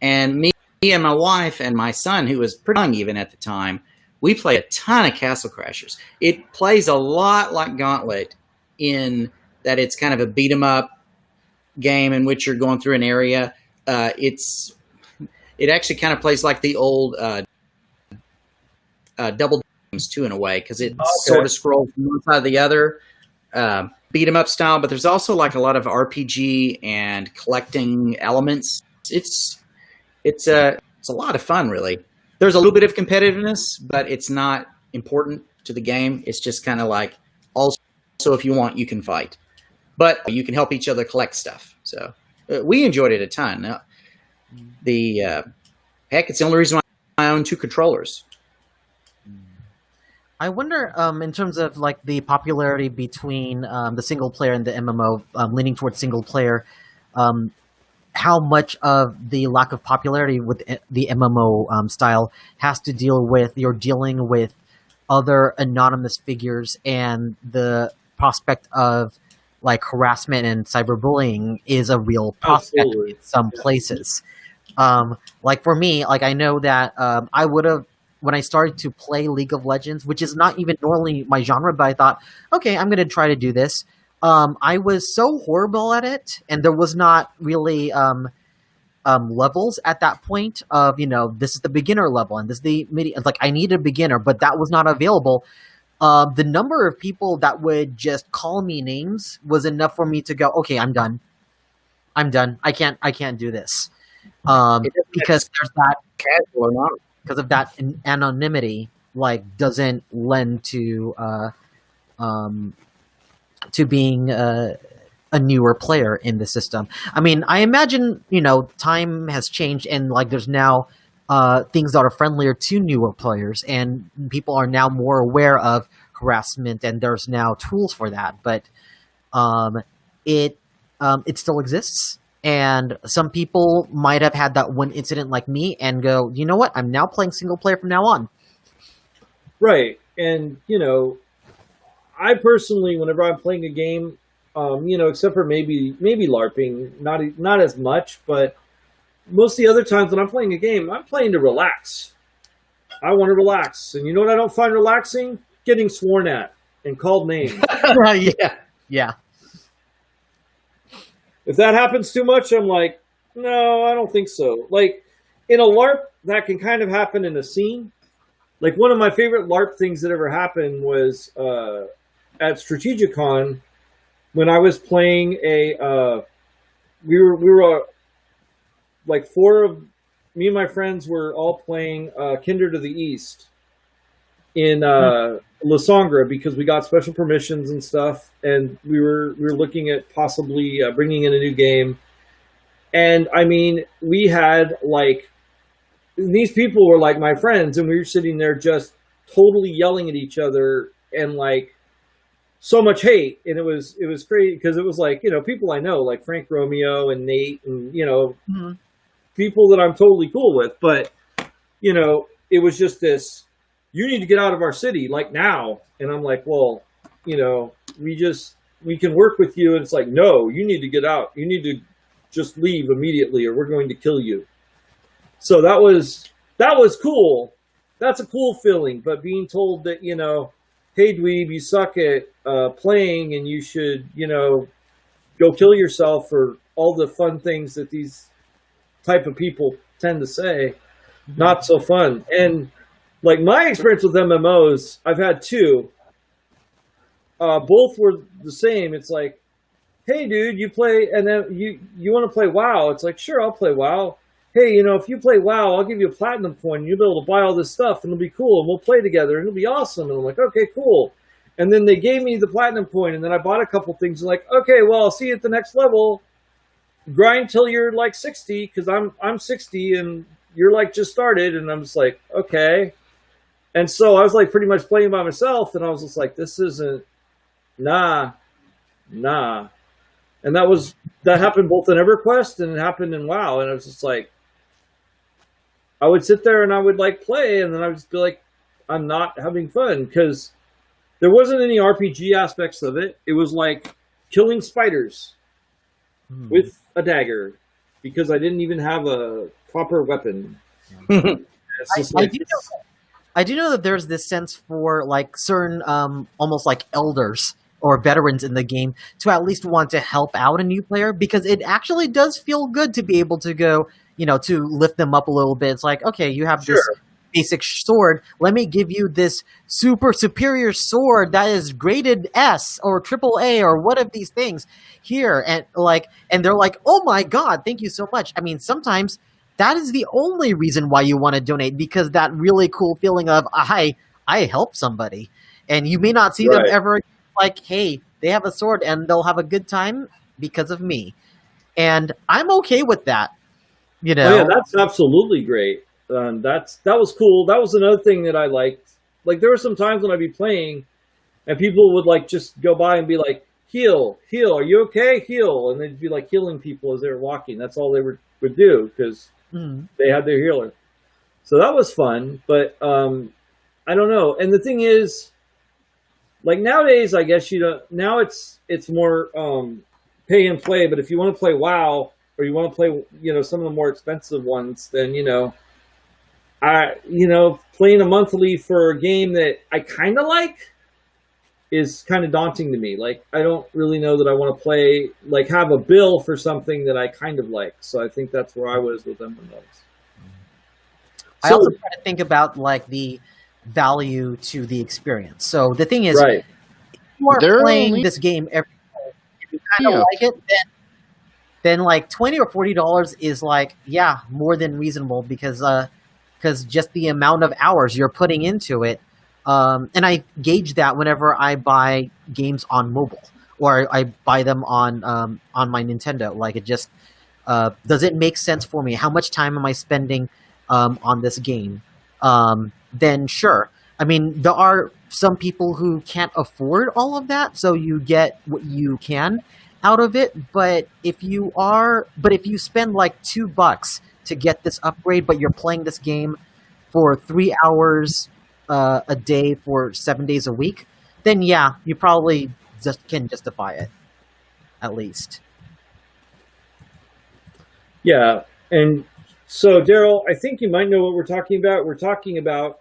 And me and my wife and my son, who was pretty young even at the time, we play a ton of Castle Crashers. It plays a lot like Gauntlet in that it's kind of a beat 'em up game in which you're going through an area. It actually kind of plays like the old Double Games too, in a way, because it sort of scrolls from one side to the other, beat 'em up style. But there's also like a lot of RPG and collecting elements. It's a lot of fun, really. There's a little bit of competitiveness, but it's not important to the game. It's just kind of like, also, if you want, you can fight, but you can help each other collect stuff. So we enjoyed it a ton. Now, heck, it's the only reason why I own 2 controllers. I wonder, in terms of like the popularity between the single player and the MMO, leaning towards single player, how much of the lack of popularity with the MMO style has to deal with you're dealing with other anonymous figures, and the prospect of like harassment and cyberbullying is a real prospect in some places. Like for me, like I know that I would have, when I started to play League of Legends, which is not even normally my genre, but I thought, okay, I'm going to try to do this. I was so horrible at it, and there was not really levels at that point of, this is the beginner level, and this is the midi. Like, I need a beginner, but that was not available. The number of people that would just call me names was enough for me to go, okay, I'm done. I can't do this. Because there's that Casual or not. because of that anonymity, like doesn't lend to being a newer player in the system. I mean, I imagine time has changed, and like there's now things that are friendlier to newer players, and people are now more aware of harassment, and there's now tools for that. But it still exists. And some people might have had that one incident like me and go, you know what? I'm now playing single player from now on. Right. And, I personally, whenever I'm playing a game, except for maybe LARPing, not as much, but most of the other times when I'm playing a game, I'm playing to relax. I want to relax. And you know what I don't find relaxing? Getting sworn at and called names. Yeah. If that happens too much, I'm like, no, I don't think so. Like, in a LARP, that can kind of happen in a scene. Like, one of my favorite LARP things that ever happened was at Strategicon, when I was playing we were like 4 of me and my friends were all playing Kinder to the East in La Sangra, because we got special permissions and stuff, and we were looking at possibly bringing in a new game. And I mean, we had like, these people were like my friends, and we were sitting there just totally yelling at each other, and like so much hate. And it was crazy, because it was like, people I know, like Frank Romeo and Nate, and people that I'm totally cool with. But it was just this, you need to get out of our city, like now. And I'm like, well, we can work with you. And it's like, no, you need to get out. You need to just leave immediately, or we're going to kill you. So that was cool. That's a cool feeling. But being told that, hey, dweeb, you suck at playing, and you should, go kill yourself, or all the fun things that these type of people tend to say, not so fun. And like my experience with MMOs, I've had 2. Both were the same. It's like, hey, dude, you play, and then you want to play WoW. It's like, sure, I'll play WoW. hey, if you play WoW, I'll give you a platinum point, and you'll be able to buy all this stuff, and it'll be cool, and we'll play together, and it'll be awesome. And I'm like, okay, cool. And then they gave me the platinum point, and then I bought a couple things. Like, okay, well, I'll see you at the next level. Grind till you're like 60, because I'm 60, and you're like just started. And I'm just like, okay. And so I was like pretty much playing by myself, and I was just like, this isn't, nah. And that happened both in EverQuest and it happened in WoW. And I was just like, I would sit there and I would like play, and then I would just be like, I'm not having fun, because there wasn't any RPG aspects of it. It was like killing spiders with a dagger, because I didn't even have a proper weapon. It's just like, I do know that there's this sense for like certain almost like elders or veterans in the game to at least want to help out a new player, because it actually does feel good to be able to go, to lift them up a little bit. It's like, okay, you have this basic sword. Let me give you this super superior sword that is graded S or triple A or one of these things here. And they're like, oh my God, thank you so much. I mean, sometimes that is the only reason why you want to donate, because that really cool feeling of, I helped somebody. And you may not see them ever like, hey, they have a sword and they'll have a good time because of me. And I'm okay with that. Oh, yeah, that's absolutely great. That was cool. That was another thing that I liked. Like, there were some times when I'd be playing and people would like just go by and be like, heal, are you okay? Heal. And they'd be like healing people as they were walking. That's all they would do, because they had their healer. So that was fun. But I don't know. And the thing is, like nowadays, I guess now it's more pay and play. But if you want to play WoW, or you want to play, some of the more expensive ones, then playing a monthly for a game that I kind of like is kind of daunting to me. Like, I don't really know that I want to play, like, have a bill for something that I kind of like. So I think that's where I was with MMOs. I also try to think about like the value to the experience. So the thing is, if you are playing this game every day, if you kind of like it, then like $20 or $40 is like, more than reasonable, because just the amount of hours you're putting into it. And I gauge that whenever I buy games on mobile, or I buy them on my Nintendo. Like, it just does it make sense for me? How much time am I spending on this game? Then sure. I mean, there are some people who can't afford all of that, so you get what you can out of it. But if you spend like $2 to get this upgrade, but you're playing this game for 3 hours a day for 7 days a week, then you probably just can justify it, at least. Yeah. And so, Daryl, I think you might know what we're talking about. We're talking about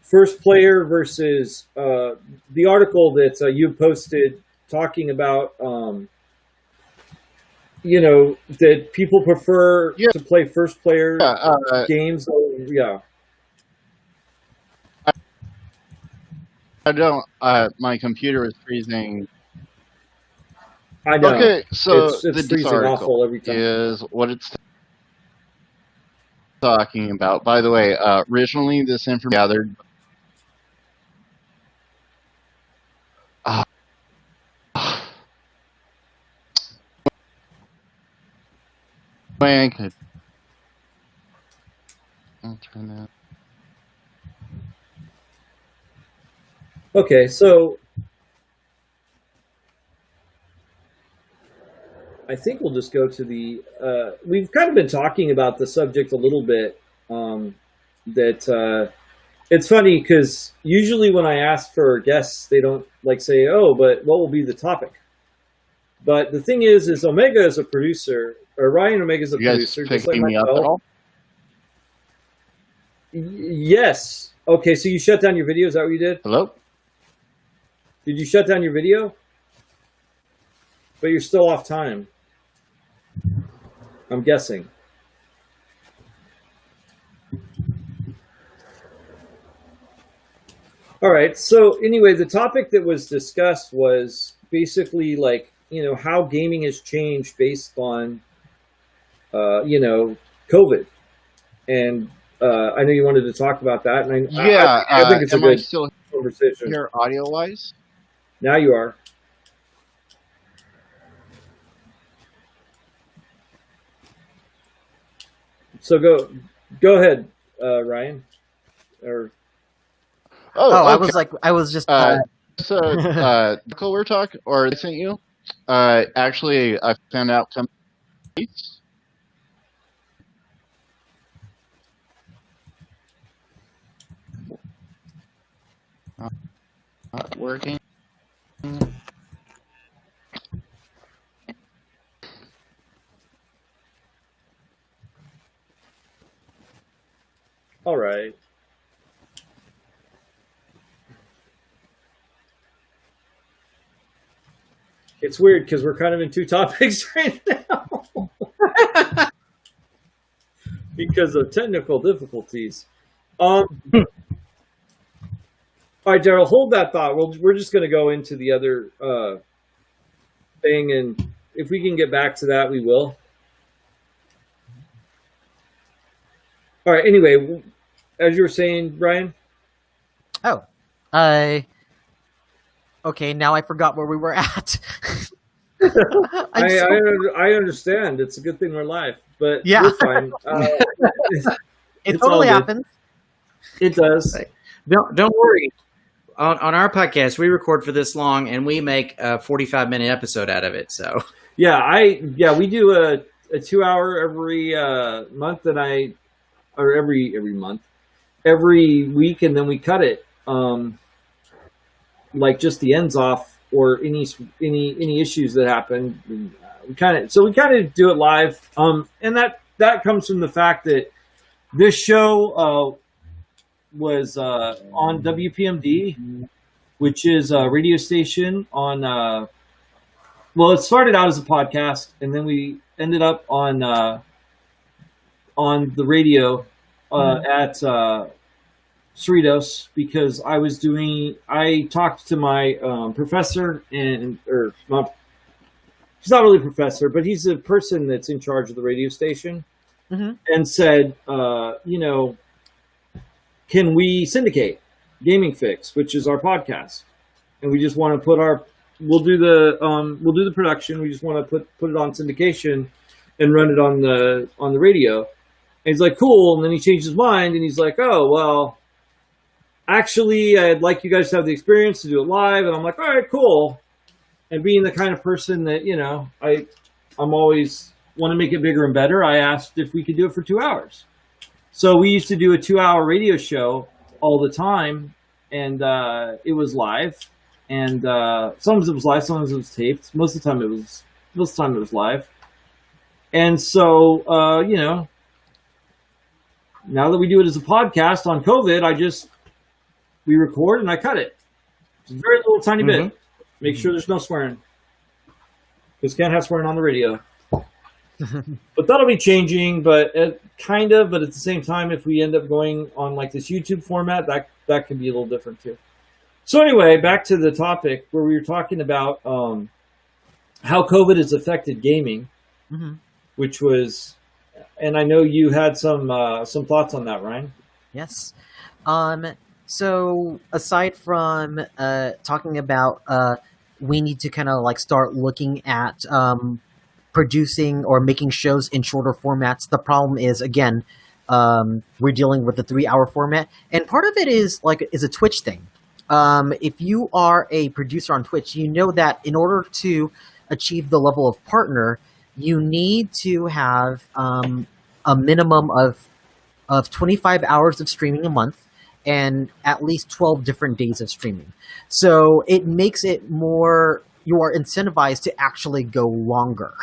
first player versus the article that you posted talking about, that people prefer to play first player games. I don't. My computer is freezing. I know. Okay, so it's the freezing article awful every time. is what it's talking about. By the way, originally this information gathered. I could. I'll turn that. Okay, so I think we'll just go to the. We've kind of been talking about the subject a little bit. It's funny because usually when I ask for guests, they don't like say, "Oh, but what will be the topic?" But the thing is Omega is a producer, or Ryan Omega is a producer. You guys picking me up at all? Yes. Okay, so you shut down your video. Is that what you did? Hello? Did you shut down your video? But you're still off time. I'm guessing. All right. So anyway, the topic that was discussed was basically like, how gaming has changed based on COVID. And I know you wanted to talk about that, and Yeah. I think it's a Am I good still conversation. here audio wise? Now you are. So go ahead, Ryan. Or Oh, Oh, okay. I was just. So, article we're talking, or I sent you. Actually, I found out companies. Not working. all right. It's weird because we're kind of in two topics right now because of technical difficulties. All right, Daryl, hold that thought. We're just going to go into the other thing, and if we can get back to that, we will. All right. Anyway, as you were saying, Brian. Oh, okay. Now I forgot where we were at. I understand. It's a good thing we're live, but Yeah. we're fine. It it's totally all good. happens. It does. Don't worry. On our podcast, we record for this long, and we make a 45-minute episode out of it. So Yeah, we do a 2 hour every month, or every month, every week, and then we cut it, like just the ends off or any issues that happen. We kind of do it live, and that comes from the fact that this show was on WPMD, which is a radio station on. Well, it started out as a podcast, and then we ended up on the radio at Cerritos because I talked to my professor, he's not really a professor, but he's a person that's in charge of the radio station, and said, can we syndicate Gaming Fixx, which is our podcast, and we just want to we'll do the production. We just want to put it on syndication and run it on the radio. And he's like, cool. And then he changed his mind and he's like, oh, well, actually, I'd like you guys to have the experience to do it live. And I'm like, all right, cool. And being the kind of person that, I'm always want to make it bigger and better, I asked if we could do it for 2 hours. So we used to do a 2-hour radio show all the time, and it was live. And sometimes it was live, sometimes it was taped. Most of the time it was live. And so, now that we do it as a podcast on COVID, we record and I cut it. Just a very little tiny bit. Make sure there's no swearing. Because can't have swearing on the radio. But that'll be changing, but at the same time, if we end up going on like this YouTube format, that could be a little different too. So anyway, back to the topic where we were talking about how COVID has affected gaming, which was, and I know you had some thoughts on that, Ryan. Yes. So aside from talking about we need to kind of like start looking at producing or making shows in shorter formats. The problem is, again, we're dealing with the 3-hour format, and part of it is a Twitch thing. If you are a producer on Twitch, you know that in order to achieve the level of partner, you need to have a minimum of 25 hours of streaming a month and at least 12 different days of streaming. So it makes it more, you are incentivized to actually go longer.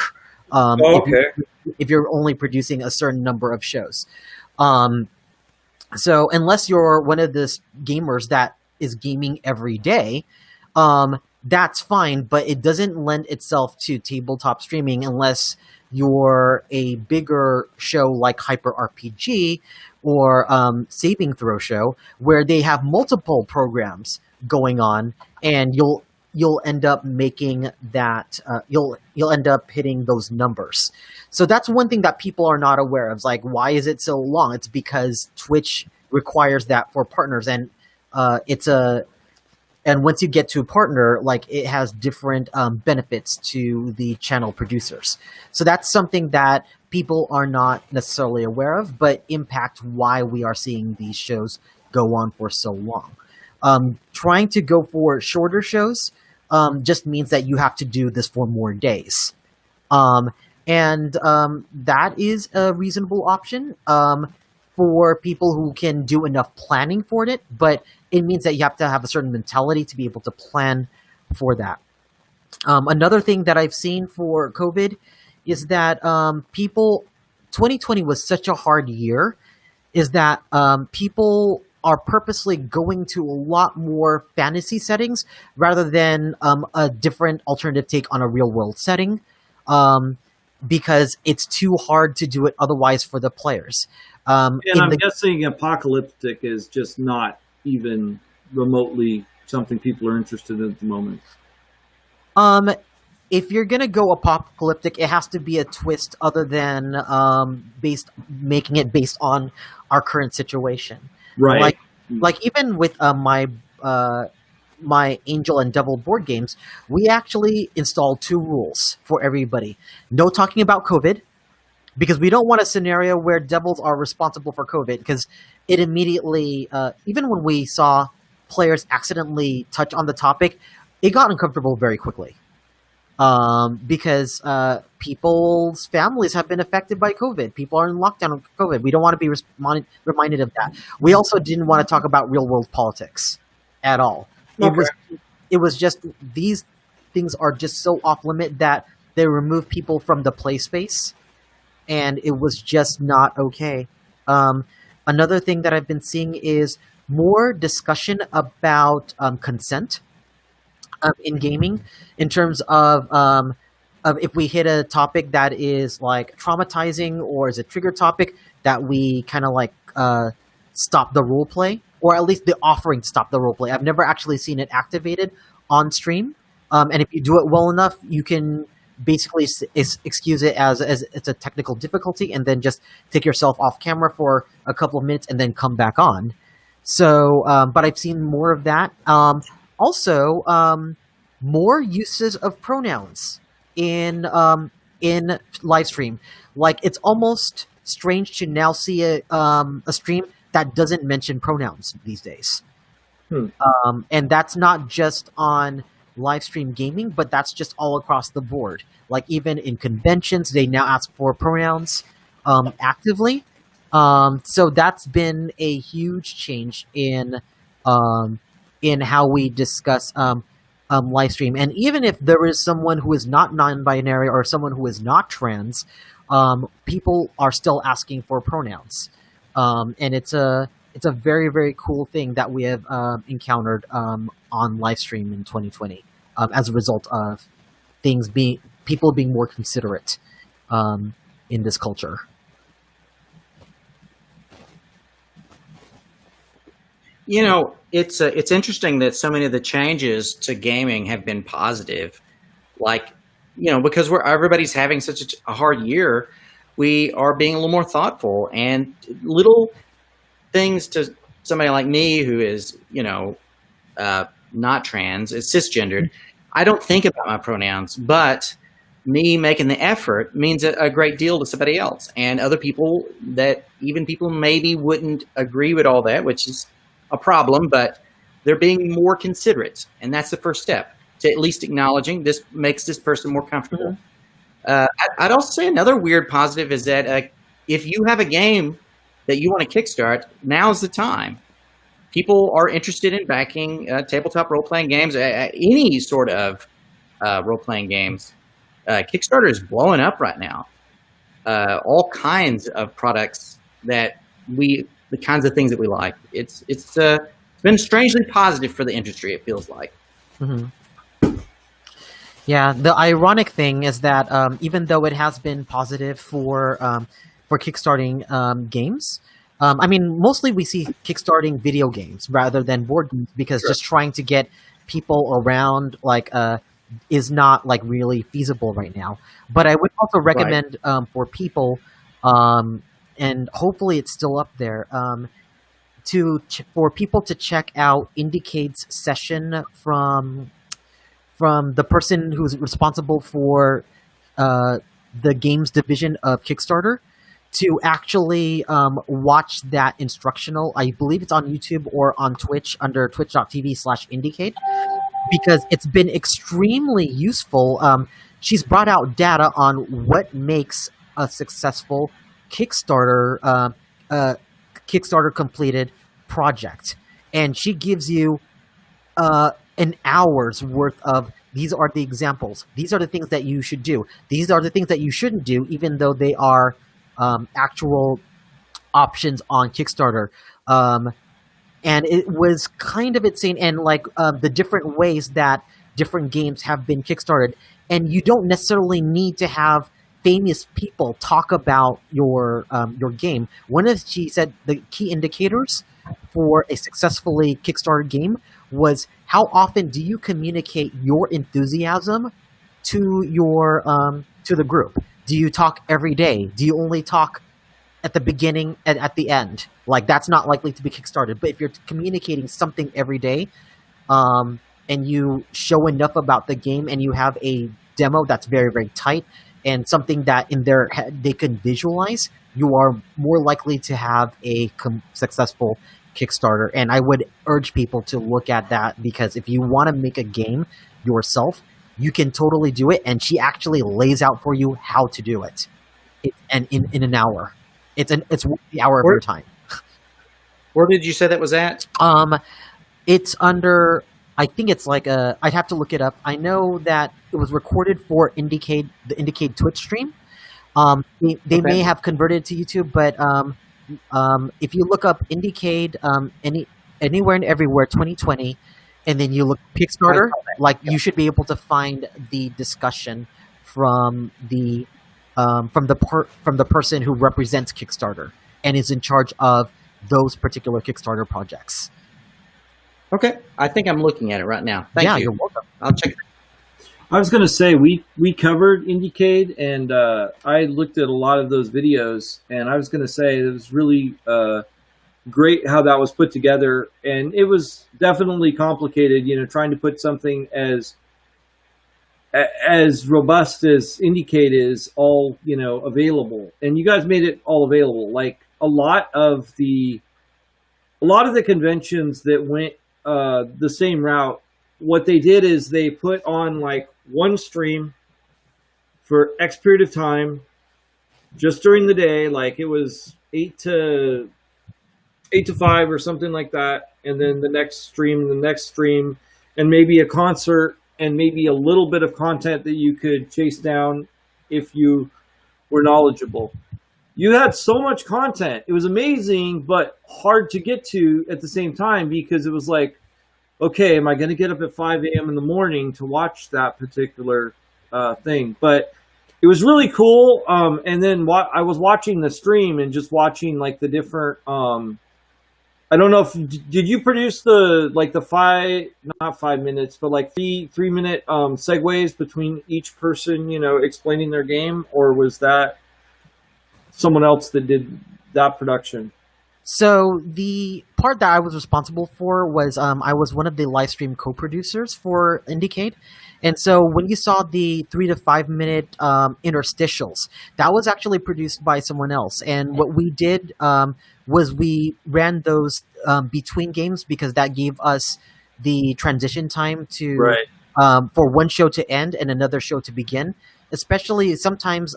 If you're only producing a certain number of shows. So unless you're one of the gamers that is gaming every day, that's fine, but it doesn't lend itself to tabletop streaming unless you're a bigger show like Hyper RPG or Saving Throw show, where they have multiple programs going on, and you'll end up making that you'll end up hitting those numbers. So that's one thing that people are not aware of. It's like, why is it so long? It's because Twitch requires that for partners, and it's a and once you get to a partner, like, it has different benefits to the channel producers. So that's something that people are not necessarily aware of, but impact why we are seeing these shows go on for so long. Trying to go for shorter shows just means that you have to do this for more days. That is a reasonable option for people who can do enough planning for it, but it means that you have to have a certain mentality to be able to plan for that. Another thing that I've seen for COVID is that 2020 was such a hard year, is that people are purposely going to a lot more fantasy settings rather than a different alternative take on a real world setting, because it's too hard to do it otherwise for the players. And I'm guessing apocalyptic is just not even remotely something people are interested in at the moment. If you're gonna go apocalyptic, it has to be a twist other than making it based on our current situation. Right. Like even with my Angel and Devil board games, we actually installed 2 rules for everybody. No talking about COVID, because we don't want a scenario where devils are responsible for COVID, because it immediately, even when we saw players accidentally touch on the topic, it got uncomfortable very quickly. Because people's families have been affected by COVID. People are in lockdown with COVID. We don't want to be reminded of that. We also didn't want to talk about real world politics at all. Okay. It was just, these things are just so off limit that they remove people from the play space, and it was just not okay. Another thing that I've been seeing is more discussion about consent in gaming, in terms of if we hit a topic that is like traumatizing or is a trigger topic, that we kind of like stop the role play, or at least the offering to stop the role play. I've never actually seen it activated on stream, and if you do it well enough, you can basically excuse it as it's a technical difficulty, and then just take yourself off camera for a couple of minutes and then come back on. So, but I've seen more of that. Also, more uses of pronouns in live stream. Like, it's almost strange to now see a stream that doesn't mention pronouns these days. And that's not just on live stream gaming, but that's just all across the board. Like, even in conventions, they now ask for pronouns actively. So that's been a huge change in how we discuss live stream. And even if there is someone who is not non-binary or someone who is not trans, people are still asking for pronouns. And it's a very, very cool thing that we have encountered on live stream in 2020 as a result of people being more considerate in this culture. You know, it's interesting that so many of the changes to gaming have been positive. Like, you know, because everybody's having such a hard year, we are being a little more thoughtful, and little things to somebody like me who is, you know, not trans, is cisgendered. I don't think about my pronouns, but me making the effort means a great deal to somebody else, and other people that even people maybe wouldn't agree with all that, which is a problem, but they're being more considerate, and that's the first step to at least acknowledging this makes this person more comfortable. I'd also say another weird positive is that if you have a game that you want to kickstart, now's the time. People are interested in backing tabletop role-playing games, any sort of role-playing games. Kickstarter is blowing up right now. All kinds of products that the kinds of things that we like. It's been strangely positive for the industry, it feels like. Mm-hmm. Yeah, the ironic thing is that even though it has been positive for kickstarting games, I mean, mostly we see kickstarting video games rather than board games, because just trying to get people around is not like really feasible right now. But I would also recommend for people, and hopefully it's still up there, for people to check out Indicate's session from the person who's responsible for the games division of Kickstarter, to actually watch that instructional. I believe it's on YouTube or on Twitch under twitch.tv/Indicate, because it's been extremely useful. She's brought out data on what makes a successful Kickstarter Kickstarter completed project, and she gives you an hour's worth of, these are the examples, these are the things that you should do, these are the things that you shouldn't do, even though they are actual options on Kickstarter. And it was kind of insane, and the different ways that different games have been kickstarted. And you don't necessarily need to have famous people talk about your game. She said the key indicators for a successfully kickstarted game was, how often do you communicate your enthusiasm to your to the group? Do you talk every day? Do you only talk at the beginning and at the end? That's not likely to be kickstarted. But if you're communicating something every day, and you show enough about the game, and you have a demo that's very, very tight, and something that in their head they can visualize, you are more likely to have a successful Kickstarter. And I would urge people to look at that, because if you want to make a game yourself, you can totally do it. And she actually lays out for you how to do it, and in an hour. It's worth the hour of your time. Where did you say that was at? It's under, I think it's I'd have to look it up. I know that it was recorded for the Indicate Twitch stream. They may have converted to YouTube, but if you look up Indicate anywhere and everywhere 2020, and then you look Kickstarter, you should be able to find the discussion from the person who represents Kickstarter and is in charge of those particular Kickstarter projects. Okay, I think I'm looking at it right now. Thank you. You're welcome. I'll check it. I was going to say, we covered Indicate, and I looked at a lot of those videos, and I was going to say it was really great how that was put together, and it was definitely complicated, trying to put something as robust as Indicate is all, available. And you guys made it all available. A lot of the conventions that went the same route, what they did is they put on one stream for X period of time, just during the day, it was 8 to 5 or something like that, and then the next stream, and maybe a concert, and maybe a little bit of content that you could chase down if you were knowledgeable. You had so much content. It was amazing, but hard to get to at the same time, because it was okay, am I going to get up at 5 a.m. in the morning to watch that particular thing? But it was really cool. And then I was watching the stream and just watching the different. I don't know if did you produce the not 5 minutes, but 3-minute segues between each person, explaining their game, or was that someone else that did that production? So the part that I was responsible for was I was one of the live stream co-producers for Indicate. And so when you saw the 3 to 5 minute interstitials, that was actually produced by someone else. And what we did was we ran those between games, because that gave us the transition time to for one show to end and another show to begin. Especially sometimes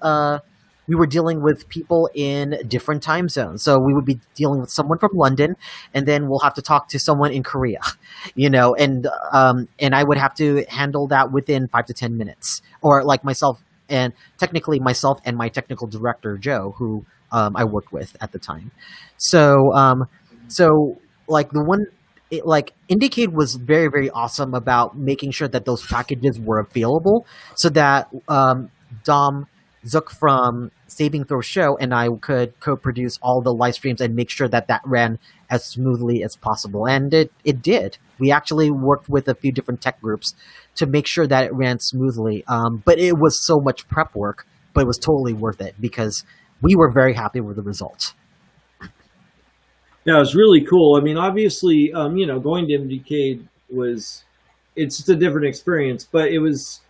we were dealing with people in different time zones. So we would be dealing with someone from London, and then we'll have to talk to someone in Korea, and I would have to handle that within 5 to 10 minutes, or myself and my technical director, Joe, who I worked with at the time. So Indicate was very, very awesome about making sure that those packages were available, so that Dom Zook from Saving Throw Show and I could co-produce all the live streams and make sure that ran as smoothly as possible. And it did. We actually worked with a few different tech groups to make sure that it ran smoothly. But it was so much prep work, but it was totally worth it because we were very happy with the results. Yeah, it was really cool. I mean, obviously, going to MDK it's just a different experience, but it was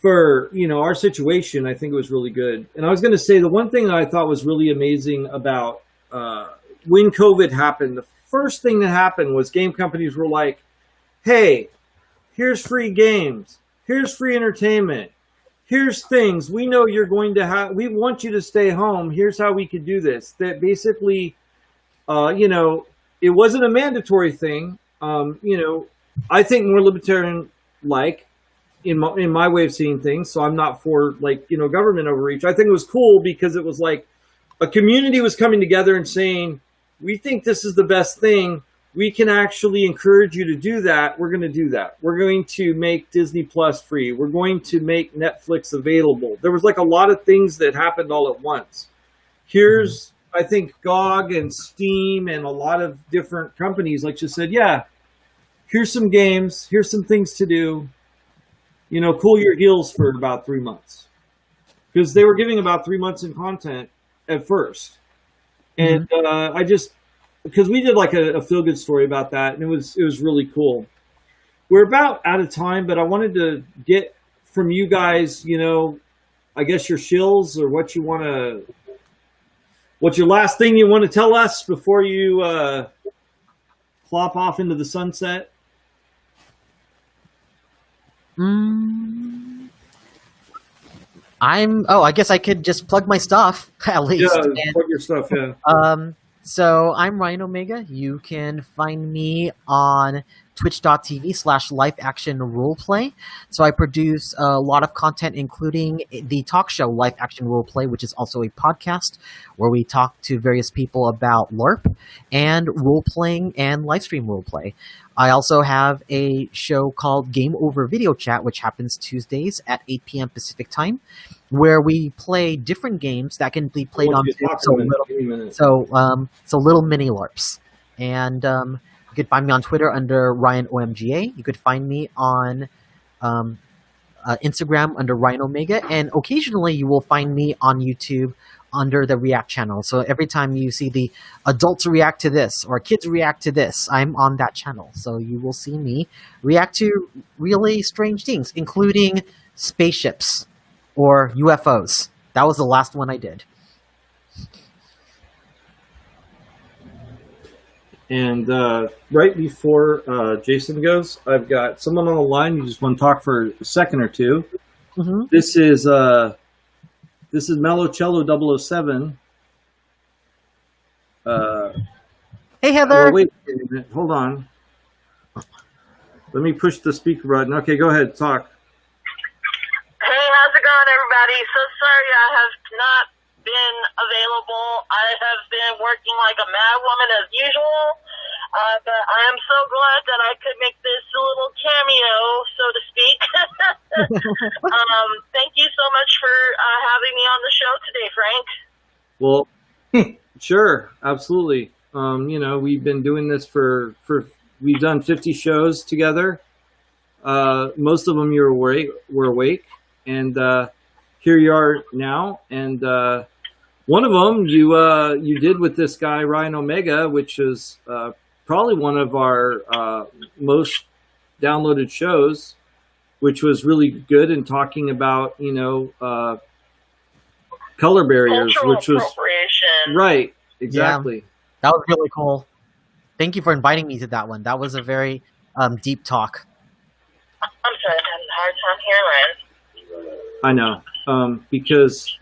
for, our situation, I think it was really good. And I was going to say the one thing that I thought was really amazing about when COVID happened, the first thing that happened was game companies were like, hey, here's free games. Here's free entertainment. Here's things. We know you're going to we want you to stay home. Here's how we could do this. That basically, it wasn't a mandatory thing. I think more libertarian-like in my way of seeing things. So I'm not for government overreach. I think it was cool because it was like a community was coming together and saying, we think this is the best thing. We can actually encourage you to do that. We're going to do that. We're going to make Disney Plus free. We're going to make Netflix available. There was like a lot of things that happened all at once. Here's, I think, GOG and Steam and a lot of different companies just said, yeah, here's some games. Here's some things to do. Cool your heels for about 3 months. Because they were giving about 3 months in content at first. And because we did a feel-good story about that, and it was really cool. We're about out of time, but I wanted to get from you guys, I guess your shills or what's your last thing you want to tell us before you plop off into the sunset? I guess I could just plug my stuff at least. Yeah, plug your stuff, yeah. So I'm Ryan Omega. You can find me on twitch.tv/live-action-roleplay. So I produce a lot of content, including the talk show Live Action Roleplay, which is also a podcast where we talk to various people about LARP and role-playing and live stream roleplay. I also have a show called Game Over Video Chat, which happens Tuesdays at 8 p.m. Pacific time, where we play different games that can be played on little mini LARPs. And you could find me on Twitter under Ryan OMGA. You could find me on Instagram under Ryan Omega, and occasionally you will find me on YouTube under the React channel. So every time you see the adults react to this or kids react to this, I'm on that channel. So you will see me react to really strange things, including spaceships or UFOs. That was the last one I did. And right before Jason goes, I've got someone on the line. You just want to talk for a second or two. Mm-hmm. This is Mellow Cello 007. Hey, Heather. Wait a minute. Hold on. Let me push the speaker button. Okay, go ahead. Talk. Hey, how's it going, everybody? So sorry I have not been available. I have been working like a mad woman as usual. But I am so glad that I could make this little cameo, so to speak. Thank you so much for having me on the show today, Frank. Well, sure, absolutely. We've been doing this for we've done 50 shows together. Most of them were awake, and here you are now. And one of them you did with this guy Ryan Omega, which is probably one of our most downloaded shows, which was really good in talking about, color barriers, Cultural which was appropriation. Right. Exactly. Yeah, that was really cool. Thank you for inviting me to that one. That was a very deep talk. I'm sorry, I'm having a hard time hearing Ryan. I know. Because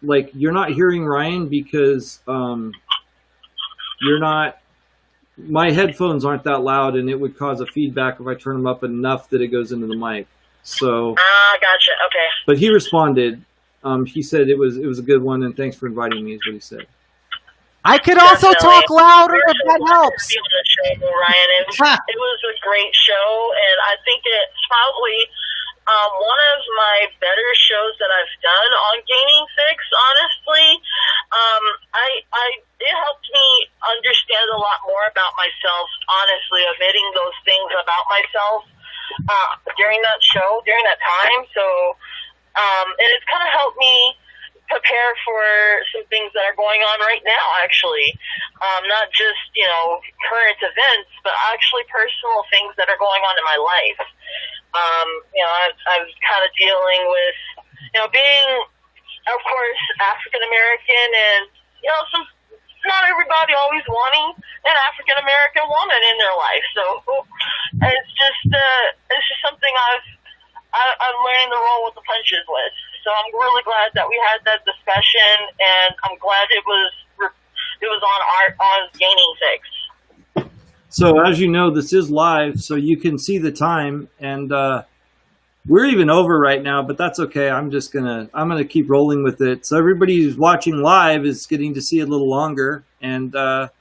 you're not hearing Ryan because you're not. My headphones aren't that loud, and it would cause a feedback if I turn them up enough that it goes into the mic. So. Gotcha. Okay. But he responded. He said it was a good one, and thanks for inviting me. Is what he said. I could also talk louder if that helps. To be on the show, Ryan. It was a great show, and I think it's probably one of my better shows shows that I've done on Gaming Fix, honestly, it helped me understand a lot more about myself, honestly, admitting those things about myself during that show, during that time. So, and it's kind of helped me prepare for some things that are going on right now, actually. Not just, current events, but actually personal things that are going on in my life. I'm kind of dealing with, being, of course, African American and, not everybody always wanting an African American woman in their life. So it's just something I'm learning to roll with the punches with. So I'm really glad that we had that discussion, and I'm glad it was on Gaming Fix. So as you know, this is live, so you can see the time, and we're even over right now, but that's okay. I'm gonna keep rolling with it. So everybody who's watching live is getting to see it a little longer, and I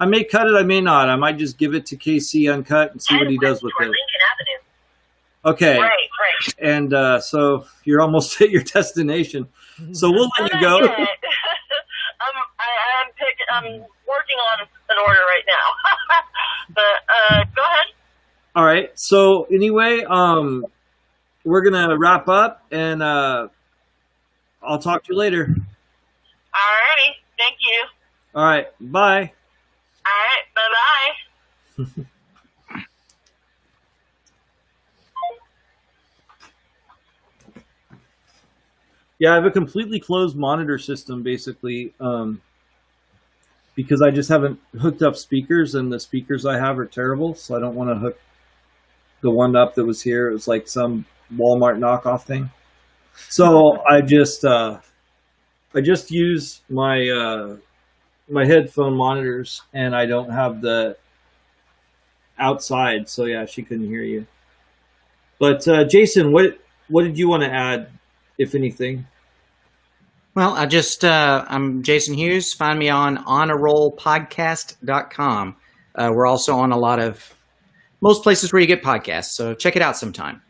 may cut it, I may not. I might just give it to KC uncut and see what he does with it. Okay. Right. And so you're almost at your destination. So we'll let you go. I'm working on an order right now. But go ahead. All right. So anyway, we're gonna wrap up, and I'll talk to you later. Alrighty. Thank you. All right. Bye. Alright. Bye-bye. Yeah, I have a completely closed monitor system, basically, because I just haven't hooked up speakers, and the speakers I have are terrible, so I don't want to hook the one up that was here. It was like some Walmart knockoff thing. So I just use my my headphone monitors, and I don't have the outside. So yeah, she couldn't hear you. But Jason, what did you want to add, if anything? Well, I'm Jason Hughes. Find me on honarollpodcast.com. We're also on most places where you get podcasts, so check it out sometime.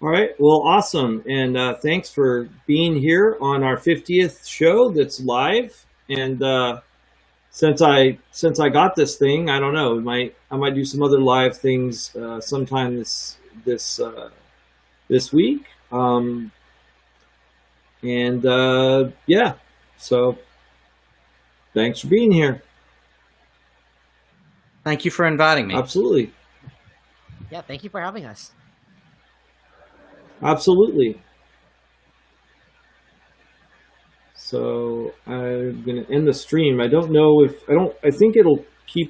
All right. Well, awesome. And thanks for being here on our 50th show that's live. And since I got this thing, I don't know, I might do some other live things sometime this week. Yeah, so thanks for being here. Thank you for inviting me. Absolutely. Yeah, thank you for having us. Absolutely. So I'm going to end the stream. I don't know I think it'll keep